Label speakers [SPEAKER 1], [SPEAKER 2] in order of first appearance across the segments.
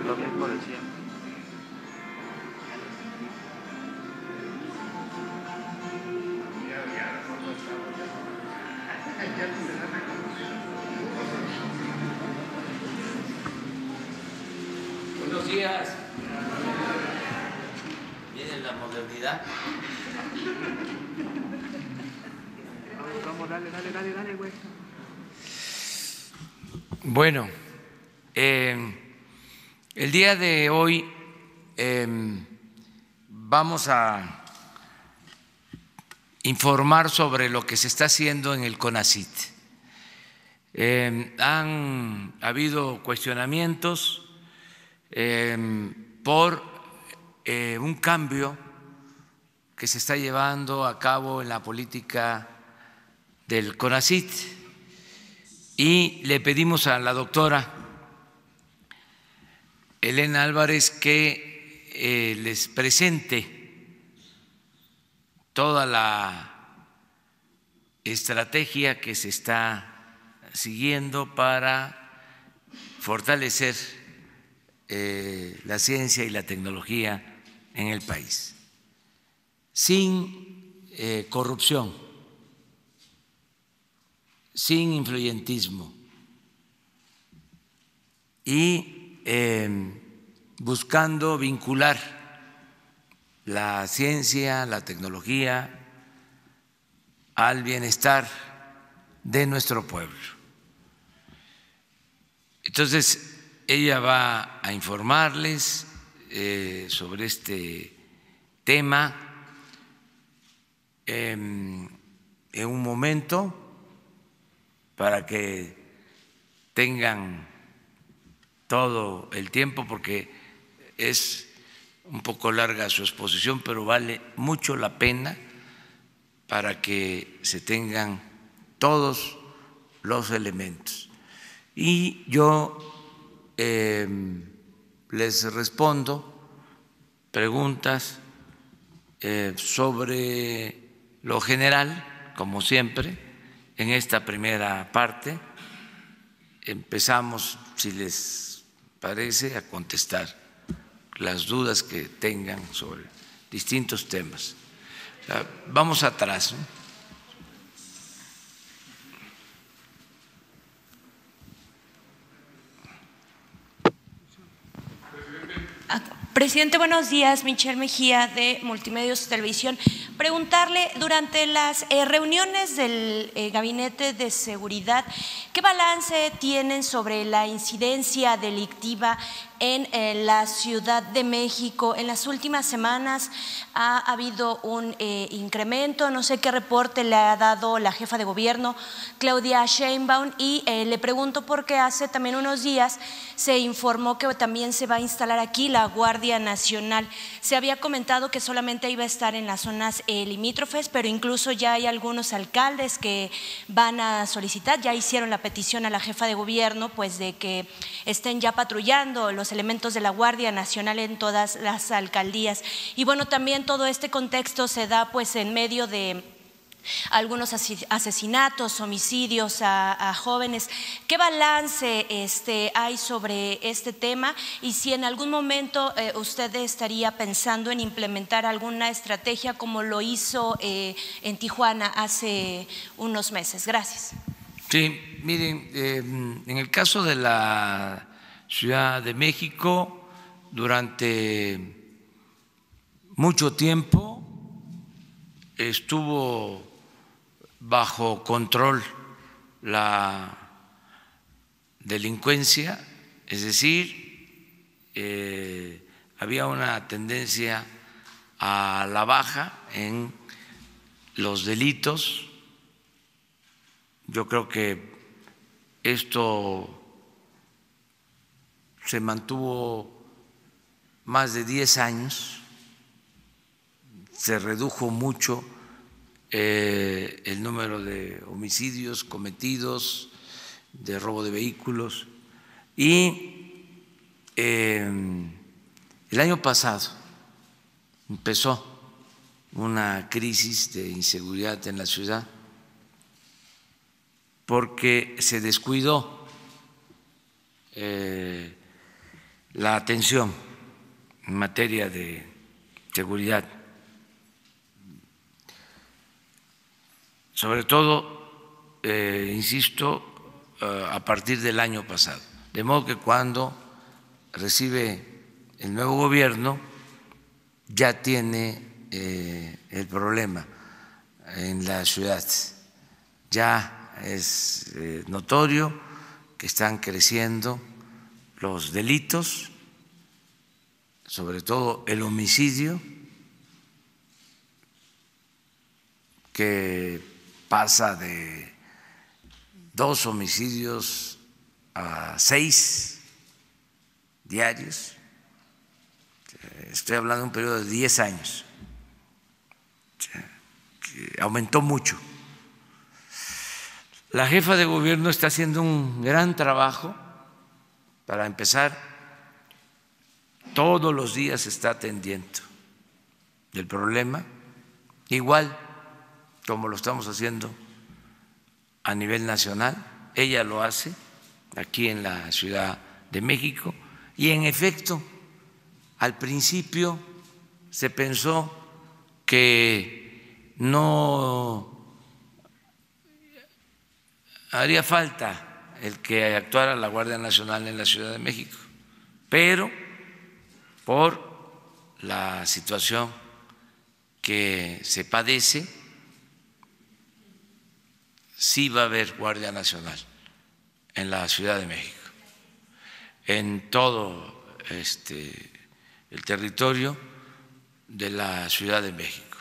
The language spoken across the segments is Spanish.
[SPEAKER 1] Lo mismo de siempre.
[SPEAKER 2] Buenos días. Viene la modernidad.
[SPEAKER 1] Vamos, dale, güey.
[SPEAKER 2] Bueno, el día de hoy vamos a informar sobre lo que se está haciendo en el CONACYT. Han habido cuestionamientos por un cambio que se está llevando a cabo en la política del CONACYT y le pedimos a la doctora Elena Álvarez que les presente toda la estrategia que se está siguiendo para fortalecer la ciencia y la tecnología en el país, sin corrupción, sin influyentismo y buscando vincular la ciencia, la tecnología al bienestar de nuestro pueblo. Entonces, ella va a informarles sobre este tema en un momento para que tengan todo el tiempo, porque es un poco larga su exposición, pero vale mucho la pena para que se tengan todos los elementos. Y yo les respondo preguntas sobre lo general, como siempre, en esta primera parte. Empezamos, si les parece, a contestar las dudas que tengan sobre distintos temas. Vamos atrás, ¿no?
[SPEAKER 3] Presidente, buenos días. Michelle Mejía, de Multimedios Televisión. Preguntarle, durante las reuniones del Gabinete de Seguridad, ¿qué balance tienen sobre la incidencia delictiva en la Ciudad de México? En las últimas semanas ha habido un incremento, no sé qué reporte le ha dado la jefa de gobierno, Claudia Sheinbaum, y le pregunto porque hace también unos días se informó que también se va a instalar aquí la Guardia Nacional. Se había comentado que solamente iba a estar en las zonas limítrofes, pero incluso ya hay algunos alcaldes que van a solicitar, ya hicieron la petición a la jefa de gobierno, pues de que estén ya patrullando los elementos de la Guardia Nacional en todas las alcaldías. Y bueno, también todo este contexto se da pues en medio de algunos asesinatos, homicidios a jóvenes. ¿Qué balance hay sobre este tema? Y si en algún momento usted estaría pensando en implementar alguna estrategia como lo hizo en Tijuana hace unos meses. Gracias.
[SPEAKER 2] Sí, miren, en el caso de la Ciudad de México, durante mucho tiempo estuvo bajo control la delincuencia, es decir, había una tendencia a la baja en los delitos. Yo creo que esto se mantuvo más de 10 años, se redujo mucho el número de homicidios cometidos, de robo de vehículos, y el año pasado empezó una crisis de inseguridad en la ciudad porque se descuidó la atención en materia de seguridad, sobre todo, insisto, a partir del año pasado. De modo que cuando recibe el nuevo gobierno ya tiene el problema en la ciudad. Ya es notorio que están creciendo los delitos, sobre todo el homicidio, que pasa de 2 homicidios a 6 diarios. Estoy hablando de un periodo de 10 años. Que aumentó mucho. La jefa de gobierno está haciendo un gran trabajo. Para empezar, todos los días está atendiendo el problema, igual como lo estamos haciendo a nivel nacional. Ella lo hace aquí en la Ciudad de México y, en efecto, al principio se pensó que no haría falta el que actuara la Guardia Nacional en la Ciudad de México, pero por la situación que se padece, sí va a haber Guardia Nacional en la Ciudad de México, en todo el territorio de la Ciudad de México.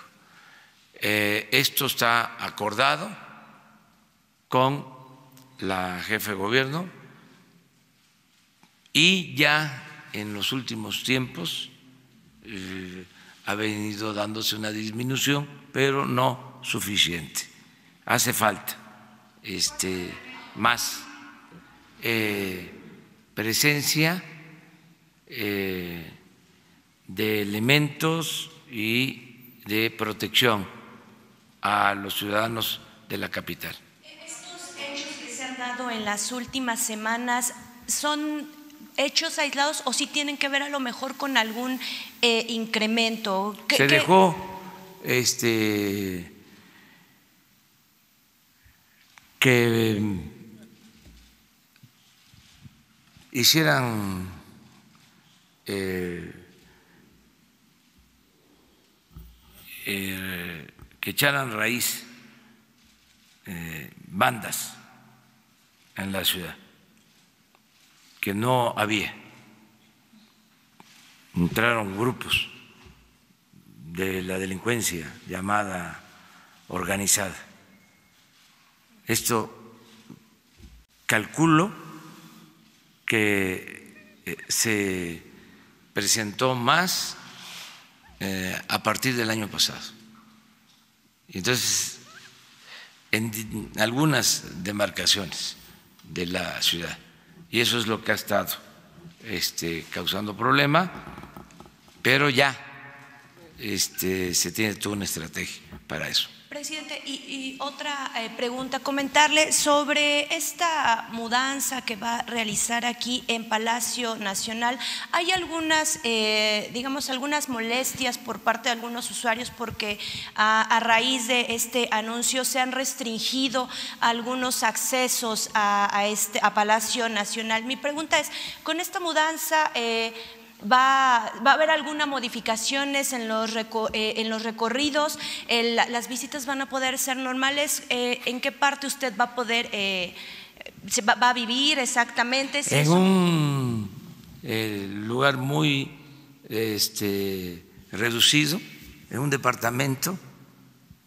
[SPEAKER 2] Esto está acordado con la jefa de gobierno y ya en los últimos tiempos ha venido dándose una disminución, pero no suficiente. Hace falta más presencia de elementos y de protección a los ciudadanos de la capital.
[SPEAKER 3] ¿Estos hechos que se han dado en las últimas semanas son hechos aislados o sí tienen que ver a lo mejor con algún incremento?
[SPEAKER 2] Se dejó que hicieran que echaran raíz bandas en la ciudad, que no había. Entraron grupos de la delincuencia llamada organizada. Esto calculo que se presentó más a partir del año pasado. Entonces, en algunas demarcaciones de la ciudad, y eso es lo que ha estado causando problema, pero ya se tiene toda una estrategia para eso.
[SPEAKER 3] Presidente, y otra pregunta, comentarle sobre esta mudanza que va a realizar aquí en Palacio Nacional. Hay algunas, algunas molestias por parte de algunos usuarios porque a raíz de este anuncio se han restringido algunos accesos a Palacio Nacional. Mi pregunta es, con esta mudanza, ¿va a haber alguna modificaciones en los recorridos? ¿Las visitas van a poder ser normales? ¿En qué parte usted va a poder, va a vivir exactamente? ¿Es
[SPEAKER 2] en
[SPEAKER 3] eso?
[SPEAKER 2] Un lugar muy reducido, en un departamento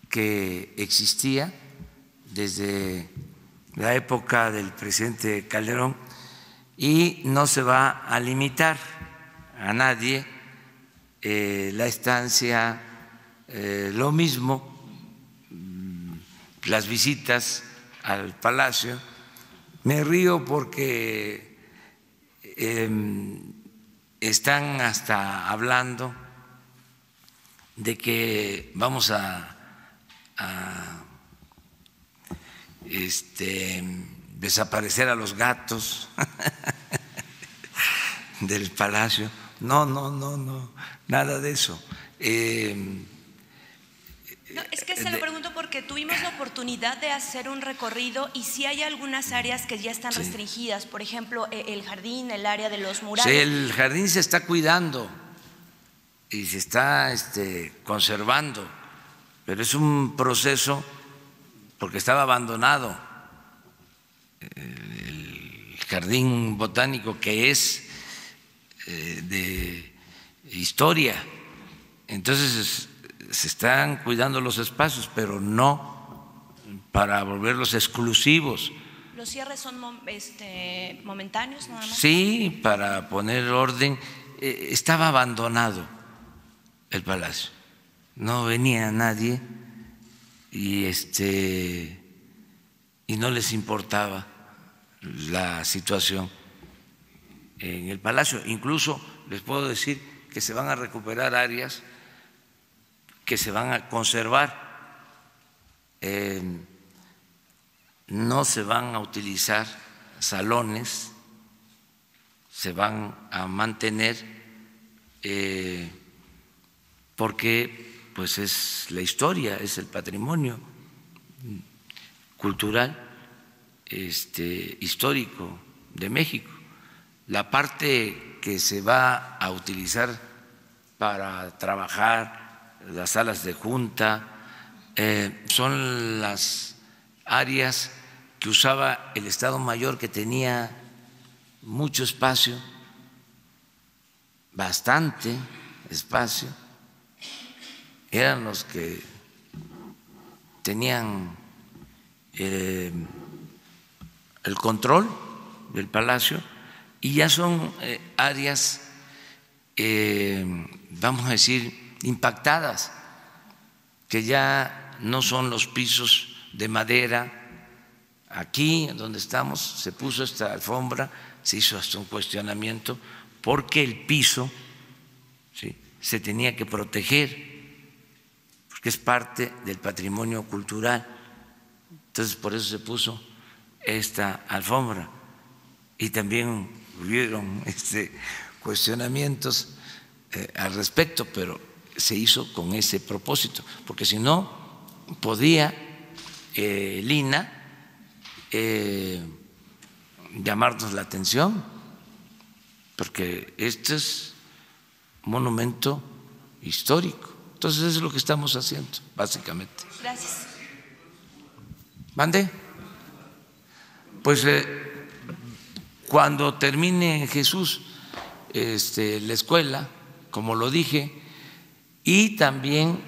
[SPEAKER 2] que existía desde la época del presidente Calderón, y no se va a limitar a nadie la estancia, lo mismo las visitas al Palacio. Me río porque están hasta hablando de que vamos a desaparecer a los gatos del Palacio. No, nada de eso.
[SPEAKER 3] No, es que se lo pregunto porque tuvimos la oportunidad de hacer un recorrido y sí hay algunas áreas que ya están restringidas, por ejemplo, el jardín, el área de los murales.
[SPEAKER 2] Sí, el jardín se está cuidando y se está conservando, pero es un proceso porque estaba abandonado el jardín botánico, que es de historia. Entonces se están cuidando los espacios, pero no para volverlos exclusivos.
[SPEAKER 3] ¿Los cierres son momentáneos nada más?
[SPEAKER 2] Sí, para poner orden. Estaba abandonado el palacio, no venía nadie y no les importaba la situación en el palacio. Incluso les puedo decir que se van a recuperar áreas que se van a conservar, no se van a utilizar salones, se van a mantener porque pues es la historia, es el patrimonio cultural histórico de México. La parte que se va a utilizar para trabajar, las salas de junta, son las áreas que usaba el Estado Mayor, que tenía mucho espacio, bastante espacio, eran los que tenían el control del palacio, y ya son áreas, vamos a decir, impactadas, que ya no son los pisos de madera. Aquí donde estamos se puso esta alfombra, se hizo hasta un cuestionamiento porque el piso se tenía que proteger, porque es parte del patrimonio cultural. Entonces por eso se puso esta alfombra, y también hubieron cuestionamientos al respecto, pero se hizo con ese propósito, porque si no podía Lina llamarnos la atención, porque este es un monumento histórico. Entonces eso es lo que estamos haciendo, básicamente.
[SPEAKER 3] Gracias.
[SPEAKER 2] ¿Mande? Pues cuando termine Jesús la escuela, como lo dije, y también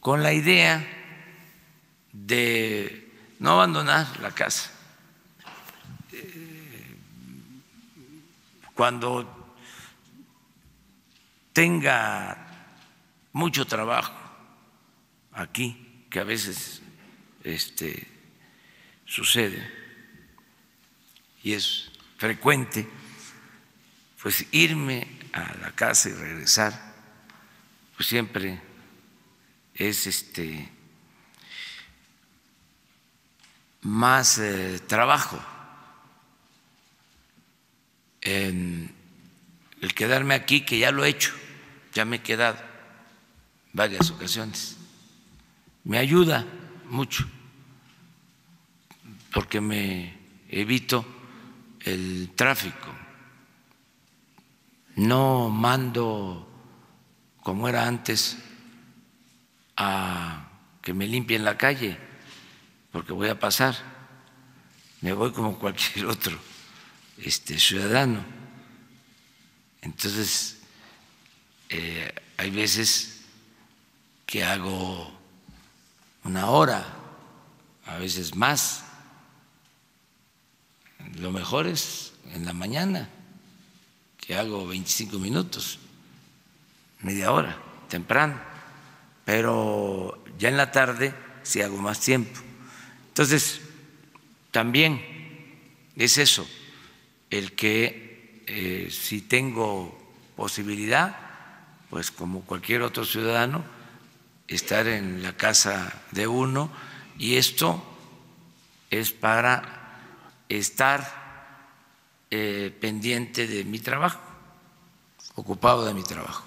[SPEAKER 2] con la idea de no abandonar la casa. Cuando tenga mucho trabajo aquí, que a veces sucede y es frecuente, pues irme a la casa y regresar, pues siempre es más trabajo. El quedarme aquí, que ya lo he hecho, ya me he quedado varias ocasiones, me ayuda mucho porque me evito el tráfico, no mando como era antes a que me limpien la calle porque voy a pasar, me voy como cualquier otro ciudadano. Entonces hay veces que hago una hora, a veces más. Lo mejor es en la mañana, que hago 25 minutos, media hora, temprano, pero ya en la tarde sí hago más tiempo. Entonces, también es eso, el que si tengo posibilidad, pues como cualquier otro ciudadano, estar en la casa de uno, y esto es para estar pendiente de mi trabajo, ocupado de mi trabajo.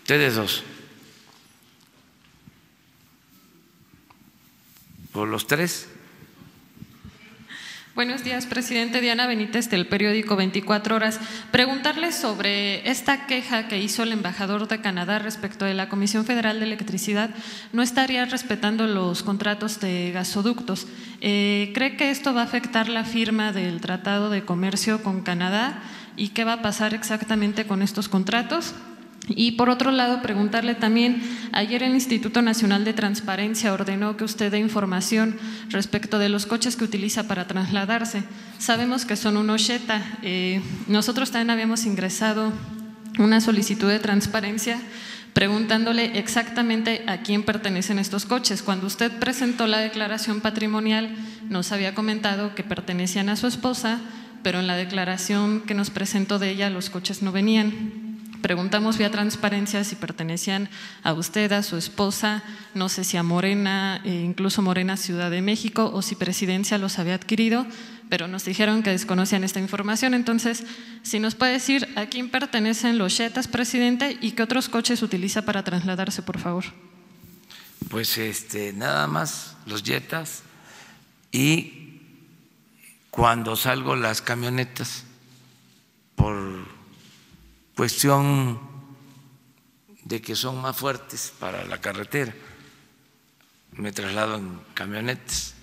[SPEAKER 2] Ustedes dos. ¿Por los tres?
[SPEAKER 4] Buenos días, presidente. Diana Benítez, del periódico 24 Horas. Preguntarle sobre esta queja que hizo el embajador de Canadá respecto de la Comisión Federal de Electricidad. ¿No estaría respetando los contratos de gasoductos? ¿Cree que esto va a afectar la firma del Tratado de Comercio con Canadá? ¿Y qué va a pasar exactamente con estos contratos? Y por otro lado, preguntarle también, ayer el Instituto Nacional de Transparencia ordenó que usted dé información respecto de los coches que utiliza para trasladarse. Sabemos que son unos Jetta. Nosotros también habíamos ingresado una solicitud de transparencia preguntándole exactamente a quién pertenecen estos coches. Cuando usted presentó la declaración patrimonial, nos había comentado que pertenecían a su esposa, pero en la declaración que nos presentó de ella los coches no venían. Preguntamos vía transparencia si pertenecían a usted, a su esposa, no sé si a Morena, incluso Morena Ciudad de México, o si Presidencia los había adquirido, pero nos dijeron que desconocían esta información. Entonces, si nos puede decir a quién pertenecen los Jettas, presidente, y qué otros coches utiliza para trasladarse, por favor.
[SPEAKER 2] Pues nada más los Jettas, y cuando salgo las camionetas por cuestión de que son más fuertes para la carretera, me traslado en camionetas,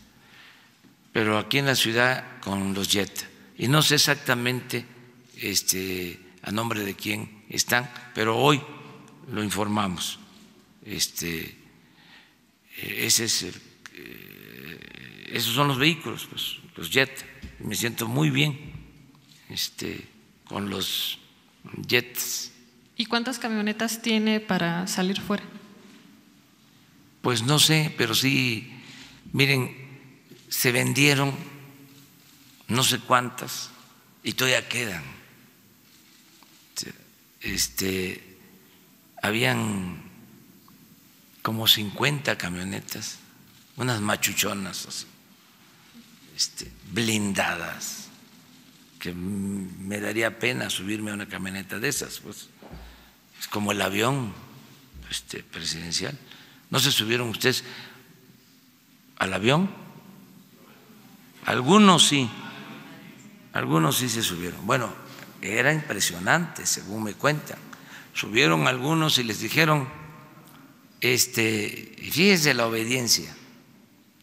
[SPEAKER 2] pero aquí en la ciudad con los Jetta, y no sé exactamente a nombre de quién están, pero hoy lo informamos. Esos son los vehículos, pues, los Jetta. Me siento muy bien con los Jets.
[SPEAKER 4] ¿Y cuántas camionetas tiene para salir fuera?
[SPEAKER 2] Pues no sé, pero sí, miren, se vendieron no sé cuántas y todavía quedan. Habían como 50 camionetas, unas machuchonas, blindadas, que me daría pena subirme a una camioneta de esas, pues es como el avión presidencial. ¿No se subieron ustedes al avión? Algunos sí se subieron. Bueno, era impresionante, según me cuentan. Subieron algunos y les dijeron, fíjese la obediencia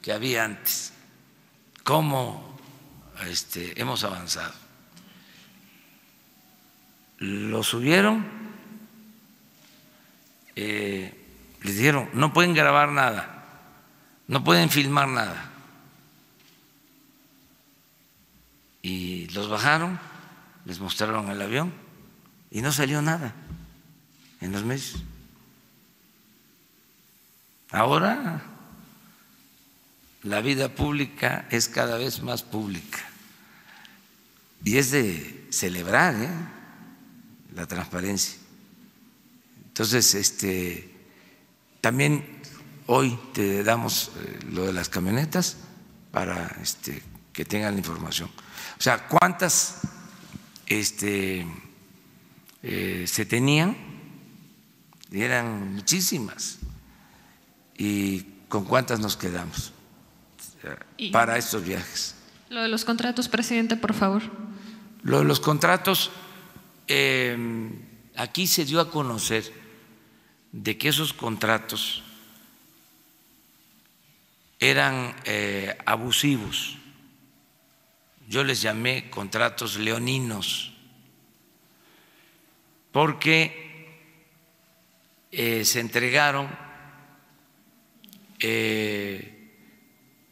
[SPEAKER 2] que había antes, cómo hemos avanzado. Lo subieron, les dijeron, no pueden grabar nada, no pueden filmar nada. Y los bajaron, les mostraron el avión y no salió nada en los medios. Ahora la vida pública es cada vez más pública y es de celebrar, la transparencia. Entonces, también hoy te damos lo de las camionetas para que tengan la información. O sea, ¿cuántas se tenían? Eran muchísimas. ¿Y con cuántas nos quedamos para estos viajes?
[SPEAKER 4] Lo de los contratos, presidente, por favor.
[SPEAKER 2] Lo de los contratos, aquí se dio a conocer de que esos contratos eran abusivos. Yo les llamé contratos leoninos, porque se entregaron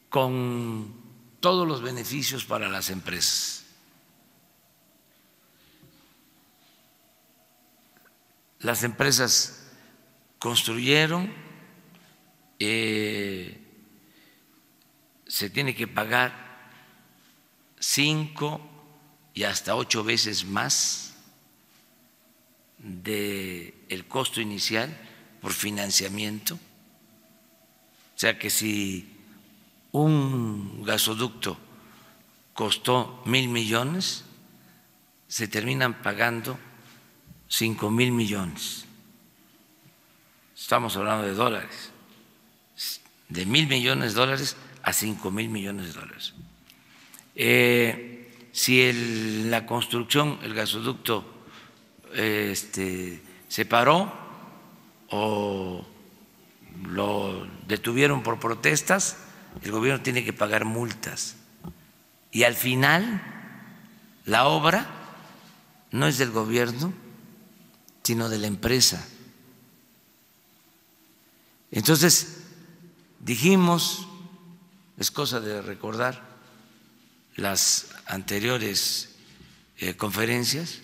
[SPEAKER 2] con todos los beneficios para las empresas. Las empresas construyeron, se tiene que pagar 5 y hasta 8 veces más del costo inicial por financiamiento. O sea que si un gasoducto costó 1,000 millones, se terminan pagando 5,000 millones. Estamos hablando de dólares, de 1,000 millones de dólares a 5,000 millones de dólares. Si la construcción, el gasoducto se paró o lo detuvieron por protestas, el gobierno tiene que pagar multas. Y al final, la obra no es del gobierno, sino de la empresa. Entonces, dijimos, es cosa de recordar las anteriores conferencias,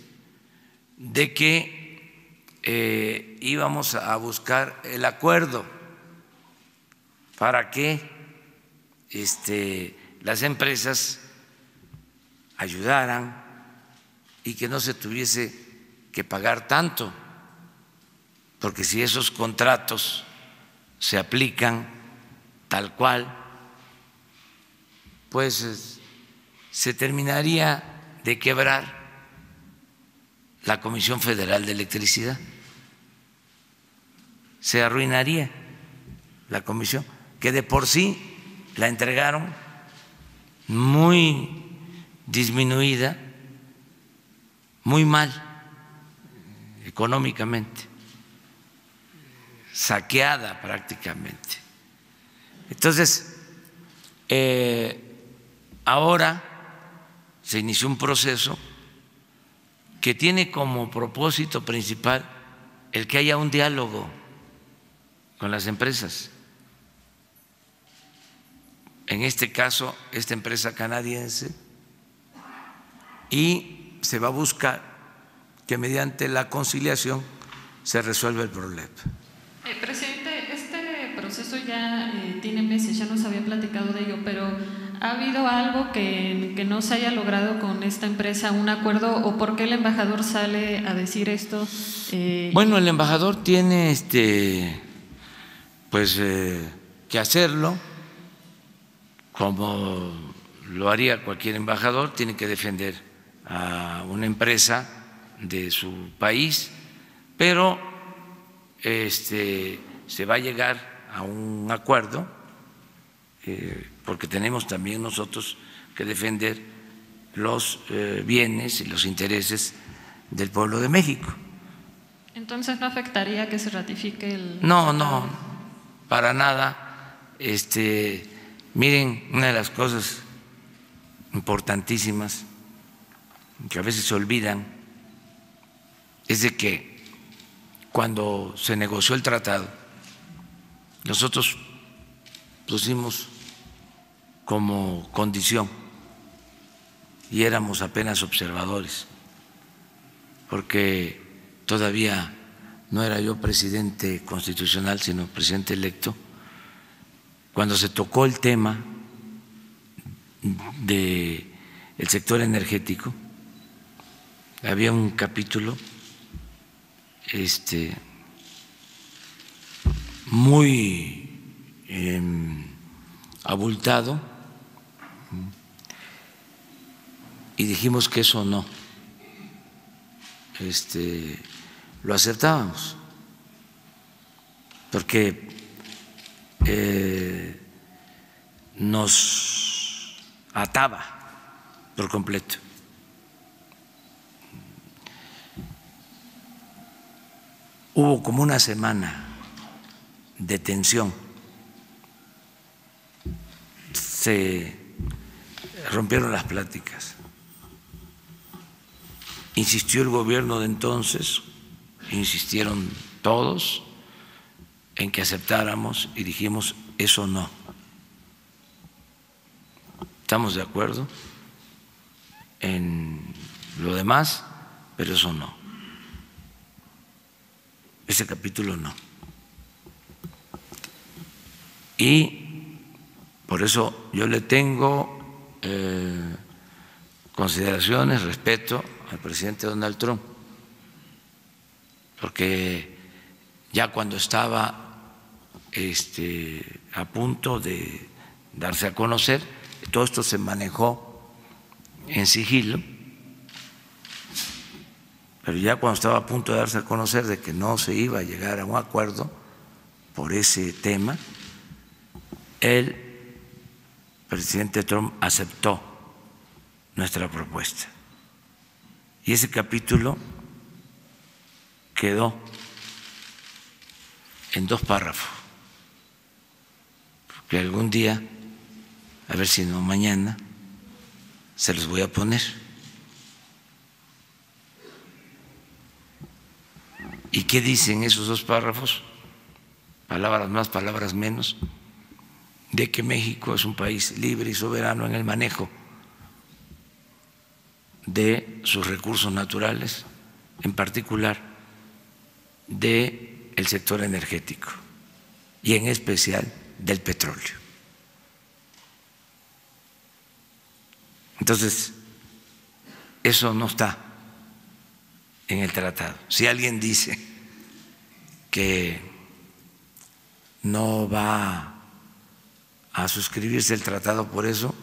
[SPEAKER 2] de que íbamos a buscar el acuerdo para que las empresas ayudaran y que no se tuviese que pagar tanto, porque si esos contratos se aplican tal cual, pues se terminaría de quebrar la Comisión Federal de Electricidad, se arruinaría la comisión, que de por sí la entregaron muy disminuida, muy mal económicamente, saqueada prácticamente. Entonces, ahora se inició un proceso que tiene como propósito principal el que haya un diálogo con las empresas. En este caso, esta empresa canadiense, y se va a buscar que mediante la conciliación se resuelva el problema.
[SPEAKER 4] Presidente, este proceso ya tiene meses, ya nos había platicado de ello, pero ¿ha habido algo que no se haya logrado con esta empresa, un acuerdo, o por qué el embajador sale a decir esto?
[SPEAKER 2] Bueno, el embajador tiene que hacerlo, como lo haría cualquier embajador, tiene que defender a una empresa de su país, pero se va a llegar a un acuerdo, porque tenemos también nosotros que defender los bienes y los intereses del pueblo de México.
[SPEAKER 4] Entonces, ¿no afectaría que se ratifique el...?
[SPEAKER 2] No, para nada. Miren, una de las cosas importantísimas que a veces se olvidan es de que cuando se negoció el tratado, nosotros pusimos como condición, y éramos apenas observadores, porque todavía no era yo presidente constitucional, sino presidente electo, cuando se tocó el tema del sector energético, había un capítulo muy abultado, y dijimos que eso no lo aceptábamos, porque nos ataba por completo. Hubo como una semana de tensión, se rompieron las pláticas, insistió el gobierno de entonces, insistieron todos en que aceptáramos y dijimos eso no. Estamos de acuerdo en lo demás, pero eso no. Ese capítulo no. Y por eso yo le tengo consideraciones, respeto al presidente Donald Trump, porque ya cuando estaba a punto de darse a conocer, todo esto se manejó en sigilo, pero ya cuando estaba a punto de darse a conocer de que no se iba a llegar a un acuerdo por ese tema, el presidente Trump aceptó nuestra propuesta. Y ese capítulo quedó en 2 párrafos, que algún día, a ver si no mañana, se los voy a poner. ¿Y qué dicen esos 2 párrafos? Palabras más, palabras menos, de que México es un país libre y soberano en el manejo de sus recursos naturales, en particular del sector energético y en especial del petróleo. Entonces, eso no está en el tratado. Si alguien dice que no va a suscribirse el tratado por eso,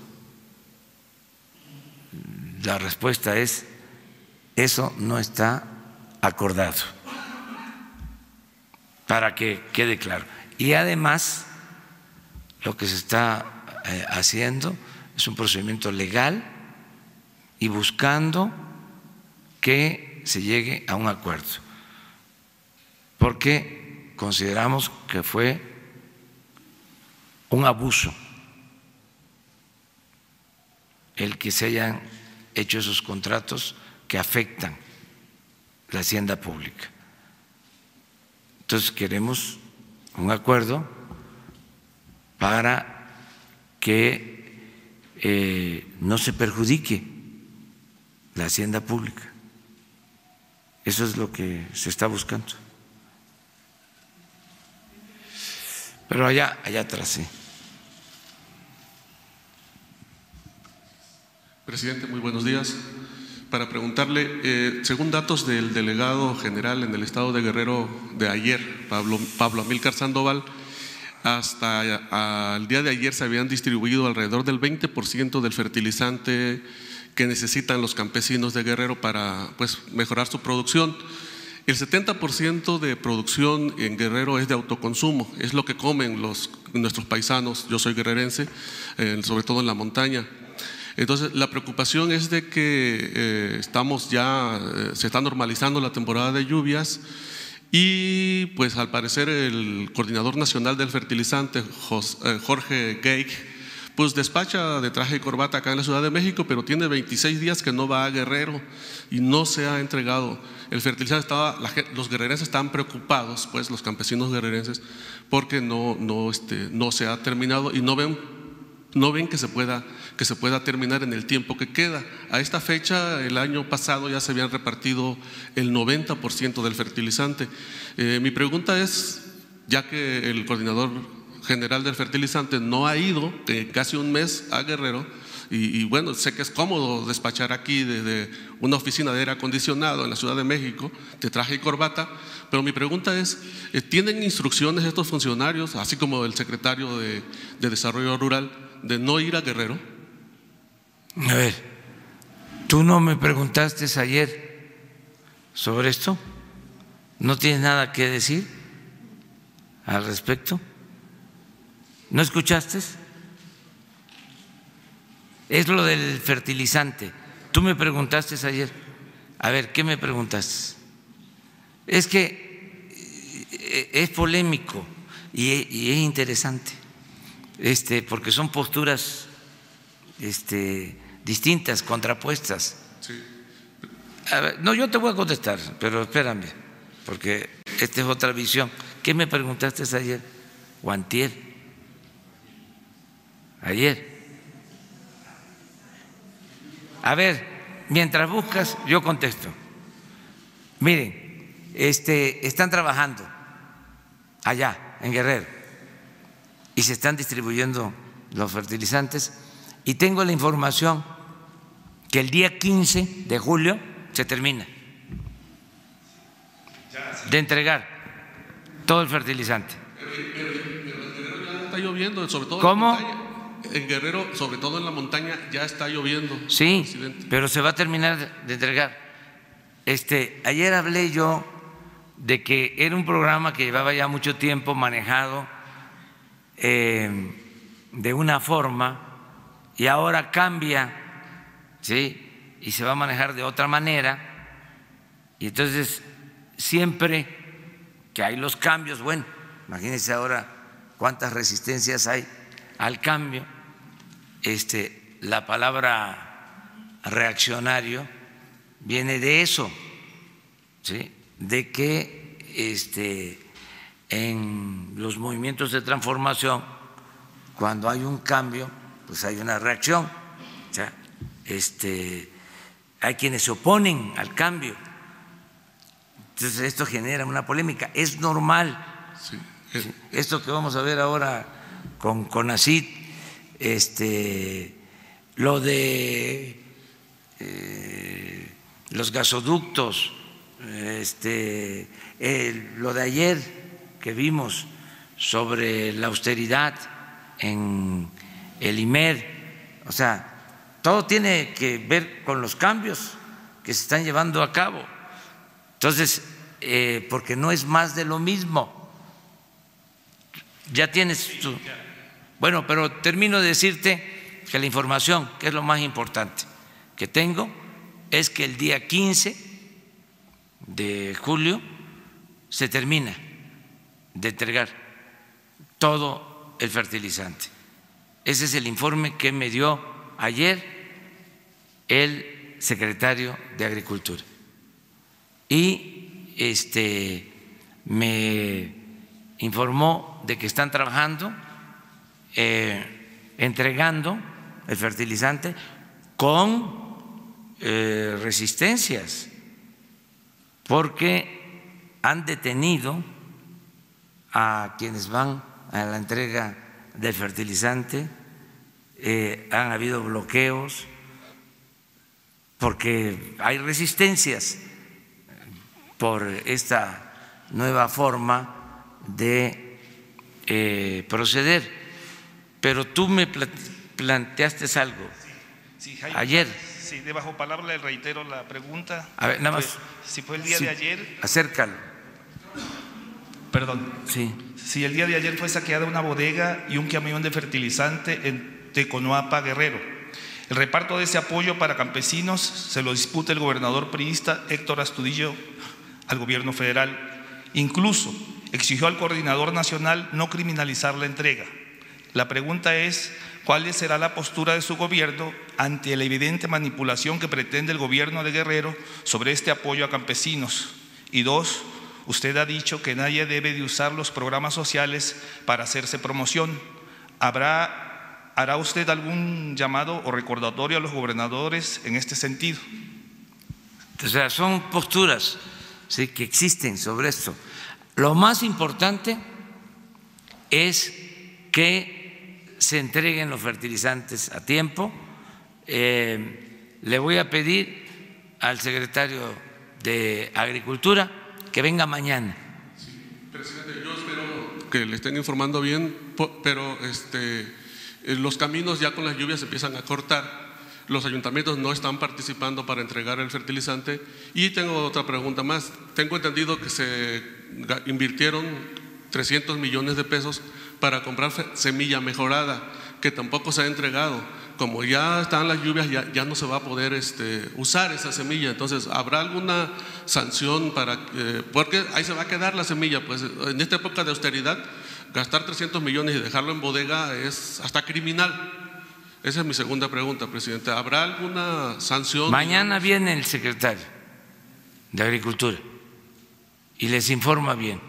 [SPEAKER 2] la respuesta es: eso no está acordado, para que quede claro. Y además, lo que se está haciendo es un procedimiento legal y buscando que se llegue a un acuerdo, porque consideramos que fue un abuso el que se hayan hecho esos contratos que afectan la hacienda pública. Entonces queremos un acuerdo para que no se perjudique la hacienda pública. Eso es lo que se está buscando. Pero allá atrás, sí.
[SPEAKER 5] Presidente, muy buenos días. Para preguntarle, según datos del delegado general en el estado de Guerrero de ayer, Pablo Amílcar Sandoval, hasta el día de ayer se habían distribuido alrededor del 20% del fertilizante que necesitan los campesinos de Guerrero para mejorar su producción. El 70% de producción en Guerrero es de autoconsumo, es lo que comen nuestros paisanos. Yo soy guerrerense, sobre todo en la montaña. Entonces, la preocupación es de que se está normalizando la temporada de lluvias y pues al parecer el coordinador nacional del fertilizante, Jorge Geig, pues despacha de traje y corbata acá en la Ciudad de México, pero tiene 26 días que no va a Guerrero y no se ha entregado el fertilizante. Los guerrerenses estaban preocupados, pues los campesinos guerrerenses, porque no se ha terminado y no ven que se pueda terminar en el tiempo que queda. A esta fecha, el año pasado ya se habían repartido el 90% del fertilizante. Mi pregunta es, ya que el coordinador general del fertilizante no ha ido casi un mes a Guerrero, y bueno, sé que es cómodo despachar aquí desde una oficina de aire acondicionado en la Ciudad de México, de traje y corbata, pero mi pregunta es, ¿tienen instrucciones estos funcionarios, así como el secretario de Desarrollo Rural, de no ir a Guerrero?
[SPEAKER 2] A ver, ¿tú no me preguntaste ayer sobre esto? ¿No tienes nada que decir al respecto? ¿No escuchaste? Es lo del fertilizante. Tú me preguntaste ayer. A ver, ¿qué me preguntaste? Es que es polémico y es interesante, porque son posturas distintas, contrapuestas.
[SPEAKER 5] Sí.
[SPEAKER 2] A ver, no, yo te voy a contestar, pero espérame, porque esta es otra visión. ¿Qué me preguntaste ayer o antier? Ayer. A ver, mientras buscas, yo contesto. Miren, están trabajando allá en Guerrero y se están distribuyendo los fertilizantes, y tengo la información que el día 15 de julio se termina de entregar todo el fertilizante.
[SPEAKER 5] Pero está lloviendo, sobre todo
[SPEAKER 2] ¿Cómo?
[SPEAKER 5] en Guerrero, sobre todo en la montaña, ya está lloviendo.
[SPEAKER 2] Sí,
[SPEAKER 5] presidente.
[SPEAKER 2] pero se va a terminar de entregar. Ayer hablé yo de que era un programa que llevaba ya mucho tiempo manejado de una forma y ahora cambia, ¿sí? Y se va a manejar de otra manera. Y entonces siempre que hay los cambios, bueno, imagínense ahora cuántas resistencias hay al cambio, la palabra reaccionario viene de eso, ¿sí? De que en los movimientos de transformación, cuando hay un cambio, pues hay una reacción. O sea, hay quienes se oponen al cambio. Entonces esto genera una polémica. Es normal.
[SPEAKER 5] Sí.
[SPEAKER 2] ¿Sí? Esto que vamos a ver ahora con CONACYT, lo de los gasoductos, lo de ayer que vimos sobre la austeridad en el IMED, o sea, todo tiene que ver con los cambios que se están llevando a cabo. Entonces, porque no es más de lo mismo. Ya tienes tu… Bueno, pero termino de decirte que la información, que es lo más importante que tengo, es que el día 15 de julio se termina de entregar todo el fertilizante. Ese es el informe que me dio ayer el secretario de Agricultura. Y me informó de que están trabajando, entregando el fertilizante con resistencias, porque han detenido a quienes van a la entrega del fertilizante, han habido bloqueos, porque hay resistencias por esta nueva forma de proceder. Pero tú me planteaste algo
[SPEAKER 6] sí, Jaime,
[SPEAKER 2] ayer.
[SPEAKER 6] Sí, de bajo palabra le reitero la pregunta.
[SPEAKER 2] A ver, nada más.
[SPEAKER 6] Si fue el día de ayer.
[SPEAKER 2] Acércalo.
[SPEAKER 6] Perdón.
[SPEAKER 2] Sí.
[SPEAKER 6] Si el día de ayer fue saqueada una bodega y un camión de fertilizante en Teconoapa, Guerrero. El reparto de ese apoyo para campesinos se lo disputa el gobernador priista Héctor Astudillo al gobierno federal. Incluso exigió al coordinador nacional no criminalizar la entrega. La pregunta es, ¿cuál será la postura de su gobierno ante la evidente manipulación que pretende el gobierno de Guerrero sobre este apoyo a campesinos? Y dos, usted ha dicho que nadie debe de usar los programas sociales para hacerse promoción. ¿Hará usted algún llamado o recordatorio a los gobernadores en este sentido?
[SPEAKER 2] O sea, son posturas, sí, que existen sobre esto. Lo más importante es que se entreguen los fertilizantes a tiempo. Le voy a pedir al secretario de Agricultura que venga mañana.
[SPEAKER 5] Sí, presidente, yo espero que le estén informando bien, pero los caminos ya con las lluvias empiezan a cortar. Los ayuntamientos no están participando para entregar el fertilizante. Y tengo otra pregunta más. Tengo entendido que se invirtieron 300 millones de pesos para comprar semilla mejorada, que tampoco se ha entregado. Como ya están las lluvias, ya no se va a poder usar esa semilla. Entonces, ¿habrá alguna sanción para porque ahí se va a quedar la semilla? Pues en esta época de austeridad, gastar 300 millones y dejarlo en bodega es hasta criminal. Esa es mi segunda pregunta, presidente. ¿Habrá alguna sanción?
[SPEAKER 2] Mañana viene el secretario de Agricultura y les informa bien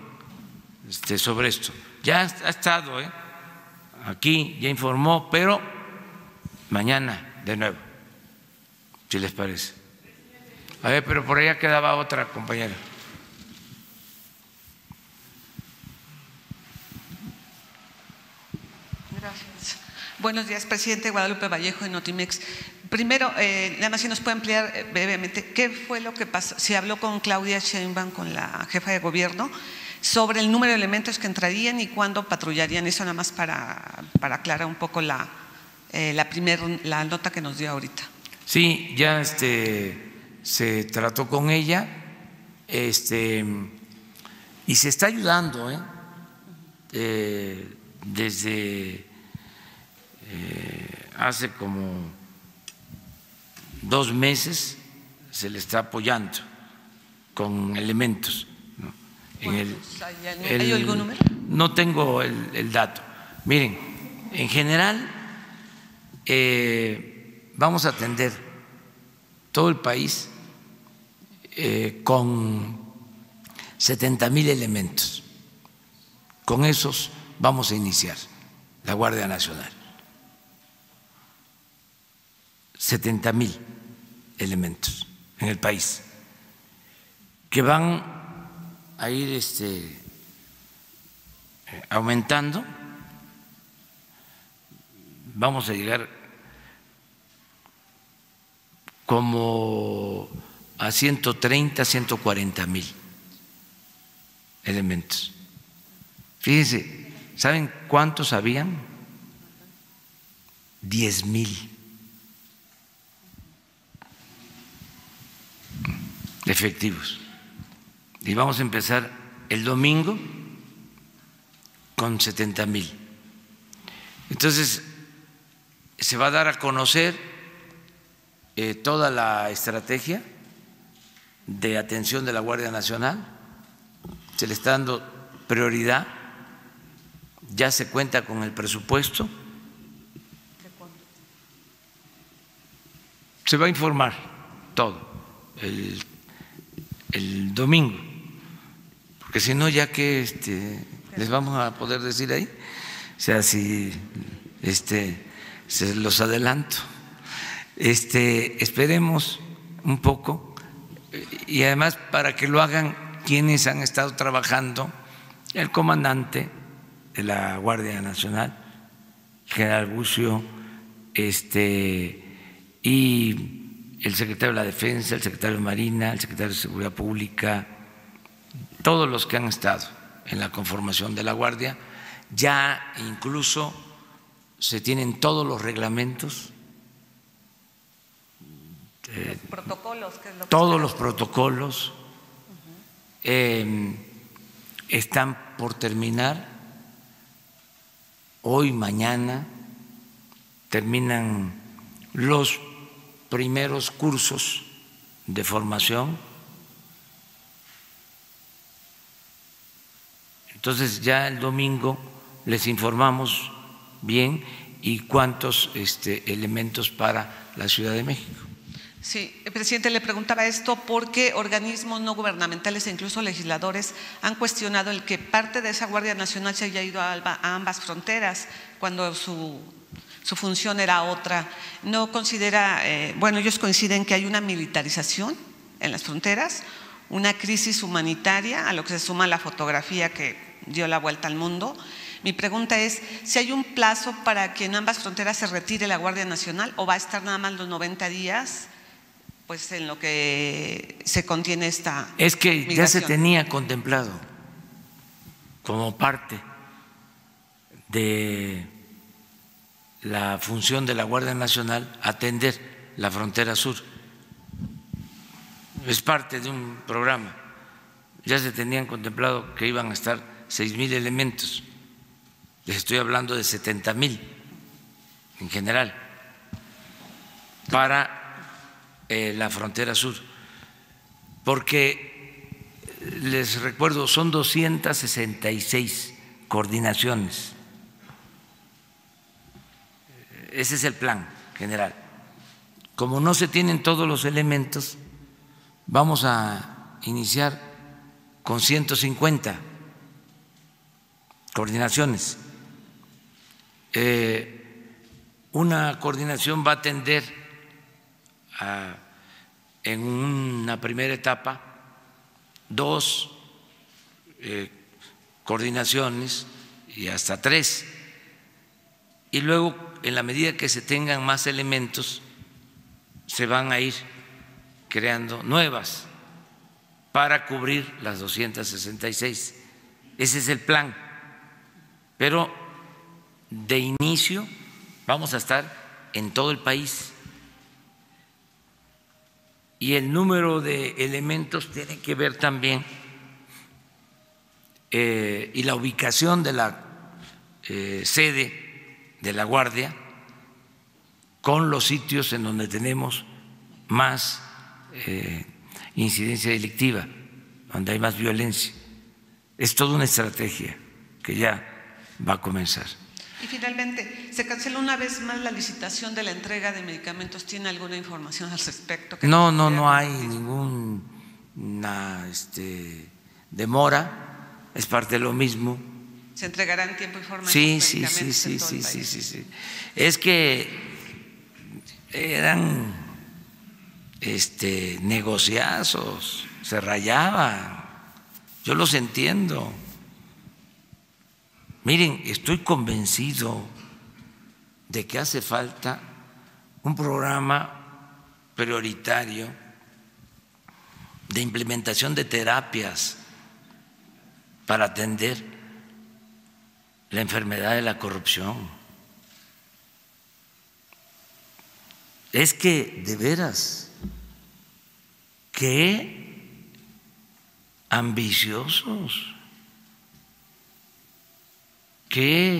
[SPEAKER 2] sobre esto. Ya ha estado aquí, ya informó, pero mañana de nuevo, si les parece. A ver, pero por allá quedaba otra compañera.
[SPEAKER 7] Gracias. Buenos días, presidente. Guadalupe Vallejo, de Notimex. Primero, nada más si nos puede ampliar brevemente, ¿qué fue lo que pasó? Se habló con Claudia Sheinbaum, con la jefa de gobierno, sobre el número de elementos que entrarían y cuándo patrullarían. Eso nada más para aclarar un poco la la nota que nos dio ahorita.
[SPEAKER 2] Sí, ya se trató con ella y se está ayudando desde hace como 2 meses se le está apoyando con elementos, ¿no?
[SPEAKER 7] ¿Hay algún número?
[SPEAKER 2] No tengo el dato. Miren, en general vamos a atender todo el país con 70,000 elementos. Con esos vamos a iniciar la Guardia Nacional. 70,000 elementos en el país que van a ir aumentando. Vamos a llegar como a 130, 140,000 elementos. Fíjense, ¿saben cuántos habían? 10,000 efectivos. Y vamos a empezar el domingo con 70,000. Entonces, se va a dar a conocer toda la estrategia de atención de la Guardia Nacional. Se le está dando prioridad. Ya se cuenta con el presupuesto. Se va a informar todo el domingo, porque si no, ya que les vamos a poder decir ahí, o sea, si se los adelanto, esperemos un poco, y además para que lo hagan quienes han estado trabajando, el comandante de la Guardia Nacional, general Bucio, y el secretario de la Defensa, el secretario de Marina, el secretario de Seguridad Pública, todos los que han estado en la conformación de la Guardia. Ya incluso se tienen todos los reglamentos,
[SPEAKER 7] protocolos, ¿qué es lo que
[SPEAKER 2] todos los protocolos están por terminar. Hoy, mañana terminan los primeros cursos de formación. Entonces ya el domingo les informamos bien y cuántos elementos para la Ciudad de México.
[SPEAKER 7] Sí, presidente, le preguntaba esto porque organismos no gubernamentales e incluso legisladores han cuestionado el que parte de esa Guardia Nacional se haya ido a ambas fronteras cuando su función era otra. ¿No considera, ellos coinciden que hay una militarización en las fronteras, una crisis humanitaria, a lo que se suma la fotografía que dio la vuelta al mundo? Mi pregunta es si hay un plazo para que en ambas fronteras se retire la Guardia Nacional o va a estar nada más los 90 días, pues en lo que se contiene esta
[SPEAKER 2] Es que
[SPEAKER 7] migración.
[SPEAKER 2] Ya se tenía contemplado como parte de la función de la Guardia Nacional atender la frontera sur. Es parte de un programa. Ya se tenían contemplado que iban a estar 6,000 elementos. Les estoy hablando de 70,000 en general para la frontera sur, porque les recuerdo, son 266 coordinaciones. Ese es el plan general. Como no se tienen todos los elementos, vamos a iniciar con 150 coordinaciones. Una coordinación va a atender en una primera etapa 2 coordinaciones y hasta 3, y luego en la medida que se tengan más elementos se van a ir creando nuevas para cubrir las 266. Ese es el plan, pero de inicio vamos a estar en todo el país. Y el número de elementos tiene que ver también y la ubicación de la sede de la Guardia con los sitios en donde tenemos más incidencia delictiva, donde hay más violencia. Es toda una estrategia que ya va a comenzar.
[SPEAKER 7] Y finalmente, se canceló una vez más la licitación de la entrega de medicamentos. ¿Tiene alguna información al respecto?
[SPEAKER 2] No hay ninguna demora, es parte de lo mismo.
[SPEAKER 7] ¿Se entregará en tiempo y forma?
[SPEAKER 2] Sí. Es que eran negociazos, se rayaban. Yo los entiendo. Miren, estoy convencido de que hace falta un programa prioritario de implementación de terapias para atender la enfermedad de la corrupción. Es que, de veras, qué ambiciosos, qué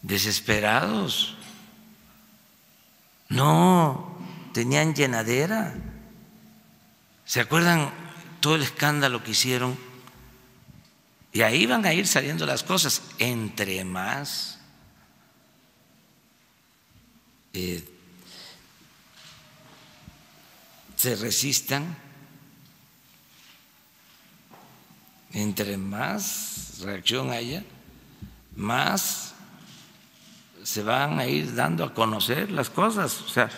[SPEAKER 2] desesperados, no tenían llenadera. ¿Se acuerdan todo el escándalo que hicieron? Y ahí van a ir saliendo las cosas. Entre más se resistan, entre más reacción haya, más se van a ir dando a conocer las cosas. O sea,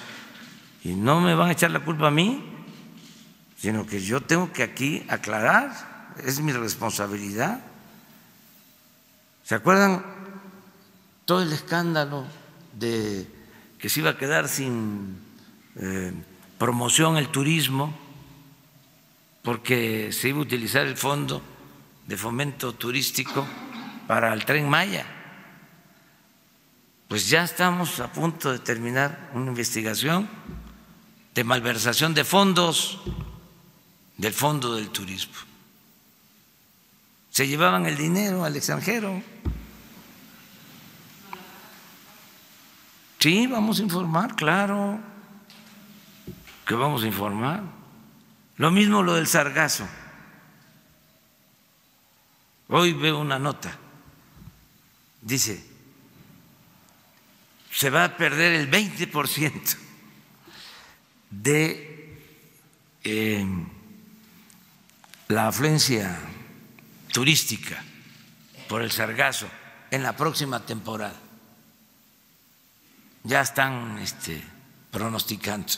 [SPEAKER 2] y no me van a echar la culpa a mí, sino que yo tengo que aquí aclarar, es mi responsabilidad. ¿Se acuerdan todo el escándalo de que se iba a quedar sin promoción el turismo porque se iba a utilizar el fondo de fomento turístico para el Tren Maya? Pues ya estamos a punto de terminar una investigación de malversación de fondos del Fondo del Turismo. Se llevaban el dinero al extranjero. Sí, vamos a informar, claro que vamos a informar. Lo mismo lo del sargazo. Hoy veo una nota, dice, se va a perder el 20% de la afluencia turística por el sargazo en la próxima temporada. Ya están pronosticando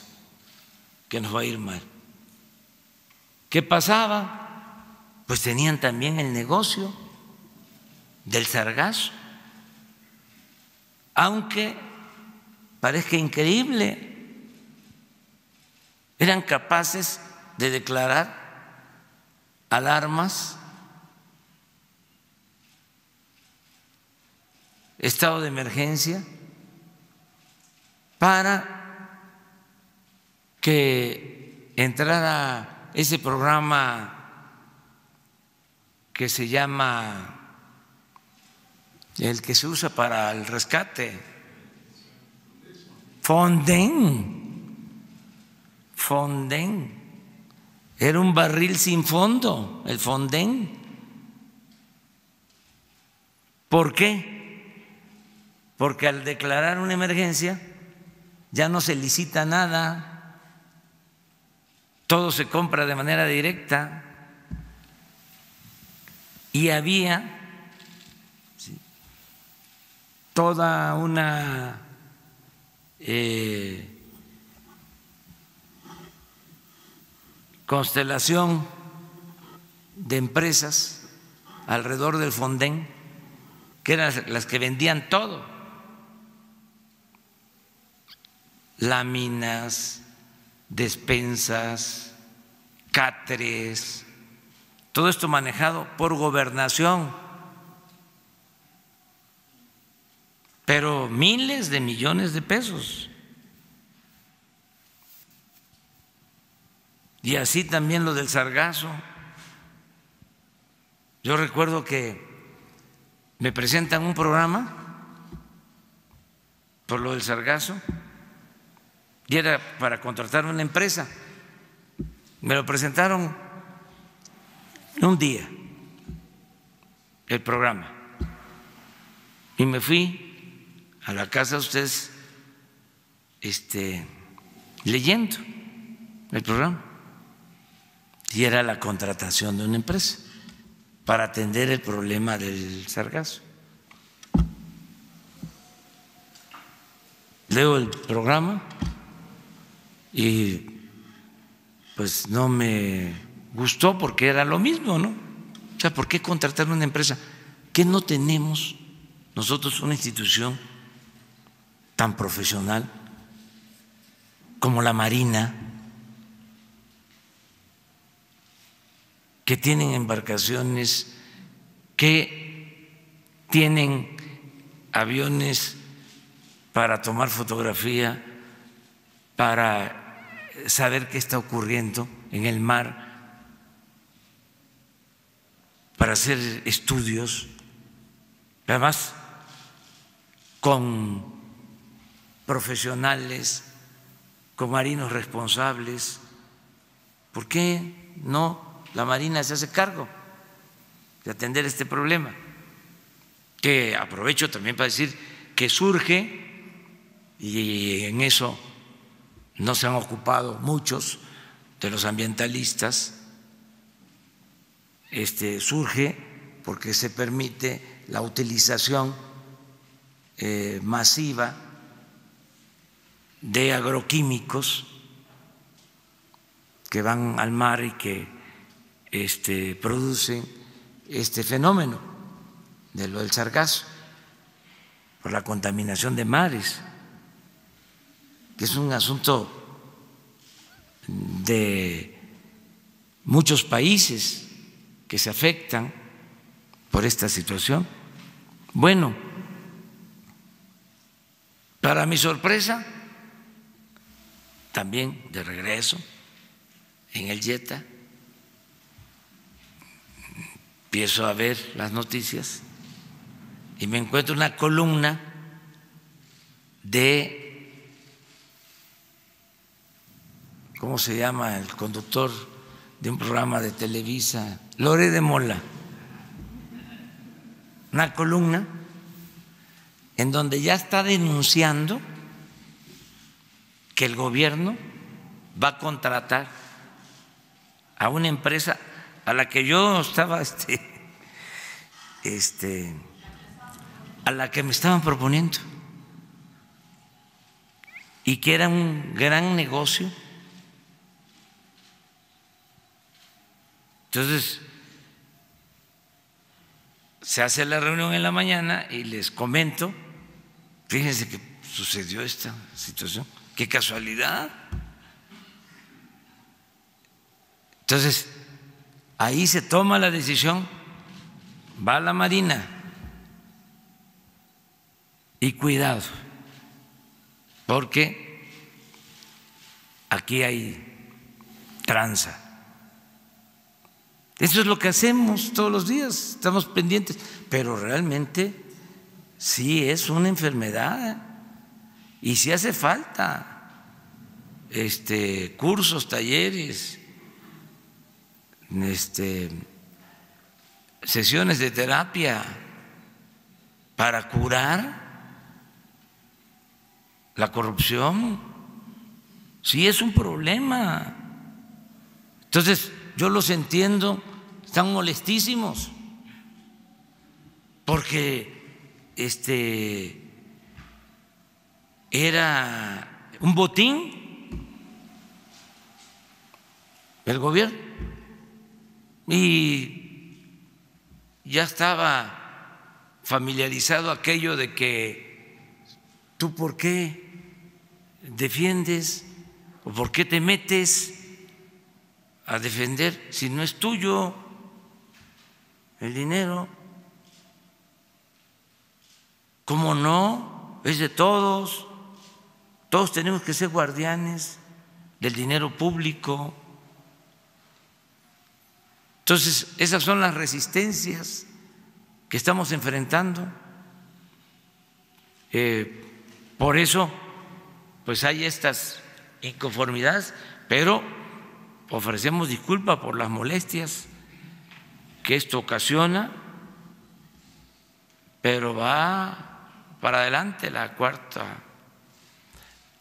[SPEAKER 2] que nos va a ir mal. ¿Qué pasaba? Pues tenían también el negocio del sargazo. Aunque parezca increíble, eran capaces de declarar alarmas, estado de emergencia, para que entrara ese programa que se llama, el que se usa para el rescate, Fonden. Era un barril sin fondo, el Fonden. ¿Por qué? Porque al declarar una emergencia ya no se licita nada, todo se compra de manera directa. Y había toda una constelación de empresas alrededor del Fonden, que eran las que vendían todo, láminas, despensas, cáteres, todo esto manejado por Gobernación. pero miles de millones de pesos. Y así también lo del sargazo. Yo recuerdo que me presentan un programa por lo del sargazo y era para contratar una empresa. Me lo presentaron un día, el programa, y me fui a la casa de ustedes leyendo el programa, y era la contratación de una empresa para atender el problema del sargazo. Leo el programa y pues no me gustó porque era lo mismo, ¿no? O sea, ¿por qué contratar una empresa? ¿Qué no tenemos nosotros una institución tan profesional como la Marina, que tienen embarcaciones, que tienen aviones para tomar fotografía, para saber qué está ocurriendo en el mar, para hacer estudios, además con profesionales, con marinos responsables? ¿Por qué no la Marina se hace cargo de atender este problema? Que aprovecho también para decir que surge, y en eso no se han ocupado muchos de los ambientalistas, surge porque se permite la utilización masiva de agroquímicos que van al mar y que producen este fenómeno de lo del sargazo por la contaminación de mares, que es un asunto de muchos países que se afectan por esta situación. Bueno, para mi sorpresa, también de regreso en el Jetta, empiezo a ver las noticias y me encuentro una columna de, ¿cómo se llama el conductor de un programa de Televisa? Lore de Mola. Una columna en donde ya está denunciando que el gobierno va a contratar a una empresa a la que yo estaba, a la que me estaban proponiendo, y que era un gran negocio. Entonces, se hace la reunión en la mañana y les comento, fíjense que sucedió esta situación, qué casualidad. Entonces, ahí se toma la decisión, va a la Marina, y cuidado, porque aquí hay tranza. Eso es lo que hacemos todos los días, estamos pendientes, pero realmente sí es una enfermedad y sí hace falta cursos, talleres, sesiones de terapia para curar la corrupción. Sí es un problema. Entonces, yo los entiendo, están molestísimos porque era un botín el gobierno y ya estaba familiarizado aquello de que tú por qué defiendes o por qué te metes a defender si no es tuyo el dinero. ¿Cómo no? es de todos. Todos tenemos que ser guardianes del dinero público. Entonces, esas son las resistencias que estamos enfrentando. Por eso, pues hay estas inconformidades, pero ofrecemos disculpas por las molestias que esto ocasiona, pero va para adelante la cuarta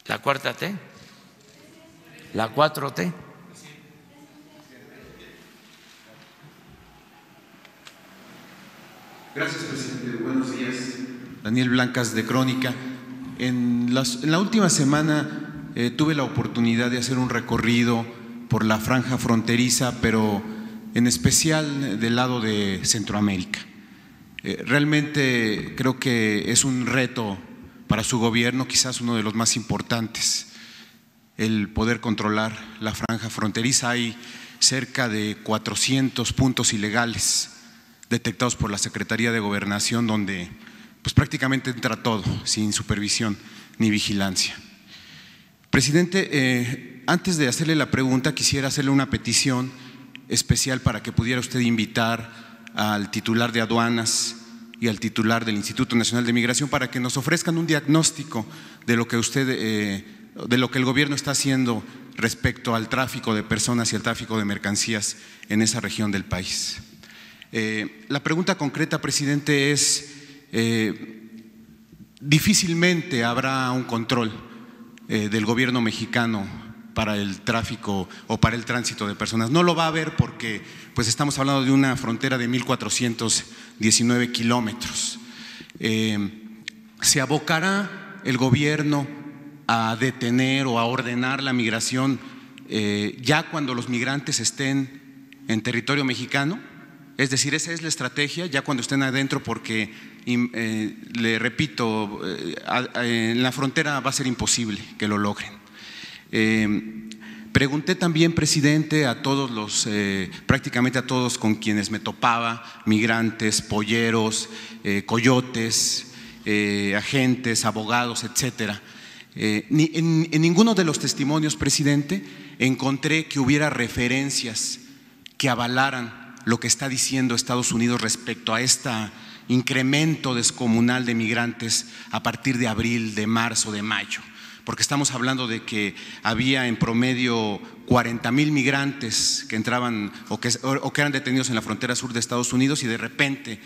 [SPEAKER 2] T, la 4T.
[SPEAKER 8] Gracias, presidente. Buenos días. Daniel Blancas, de Crónica. En la última semana tuve la oportunidad de hacer un recorrido por la franja fronteriza, pero en especial del lado de Centroamérica. Realmente creo que es un reto para su gobierno, quizás uno de los más importantes, el poder controlar la franja fronteriza. Hay cerca de 400 puntos ilegales detectados por la Secretaría de Gobernación, donde pues prácticamente entra todo, sin supervisión ni vigilancia. Presidente, antes de hacerle la pregunta, quisiera hacerle una petición especial para que pudiera usted invitar al titular de aduanas y al titular del Instituto Nacional de Migración para que nos ofrezcan un diagnóstico de lo que de lo que el gobierno está haciendo respecto al tráfico de personas y al tráfico de mercancías en esa región del país. La pregunta concreta, presidente, es difícilmente habrá un control del gobierno mexicano para el tráfico o para el tránsito de personas. No lo va a haber porque pues estamos hablando de una frontera de 1,419 kilómetros. ¿Se abocará el gobierno a detener o a ordenar la migración ya cuando los migrantes estén en territorio mexicano? Es decir, esa es la estrategia, ya cuando estén adentro, porque le repito, en la frontera va a ser imposible que lo logren. Pregunté también, presidente, a todos prácticamente a todos con quienes me topaba, migrantes, polleros, coyotes, agentes, abogados, etcétera. En ninguno de los testimonios, presidente, encontré que hubiera referencias que avalaran lo que está diciendo Estados Unidos respecto a este incremento descomunal de migrantes a partir de abril, de marzo, de mayo, porque estamos hablando de que había en promedio 40,000 migrantes que entraban o que eran detenidos en la frontera sur de Estados Unidos y de repente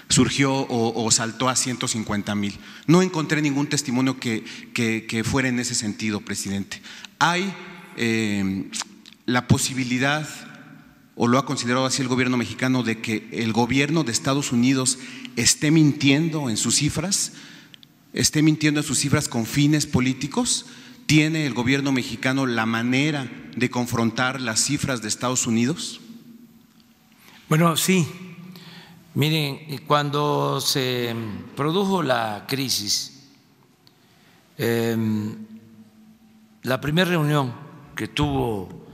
[SPEAKER 8] surgió o saltó a 150,000. No encontré ningún testimonio que fuera en ese sentido, presidente. ¿Hay la posibilidad, o lo ha considerado así el gobierno mexicano, de que el gobierno de Estados Unidos esté mintiendo en sus cifras? ¿Esté mintiendo en sus cifras con fines políticos? ¿Tiene el gobierno mexicano la manera de confrontar las cifras de Estados Unidos?
[SPEAKER 2] Bueno, sí. Miren, cuando se produjo la crisis, la primera reunión que tuvo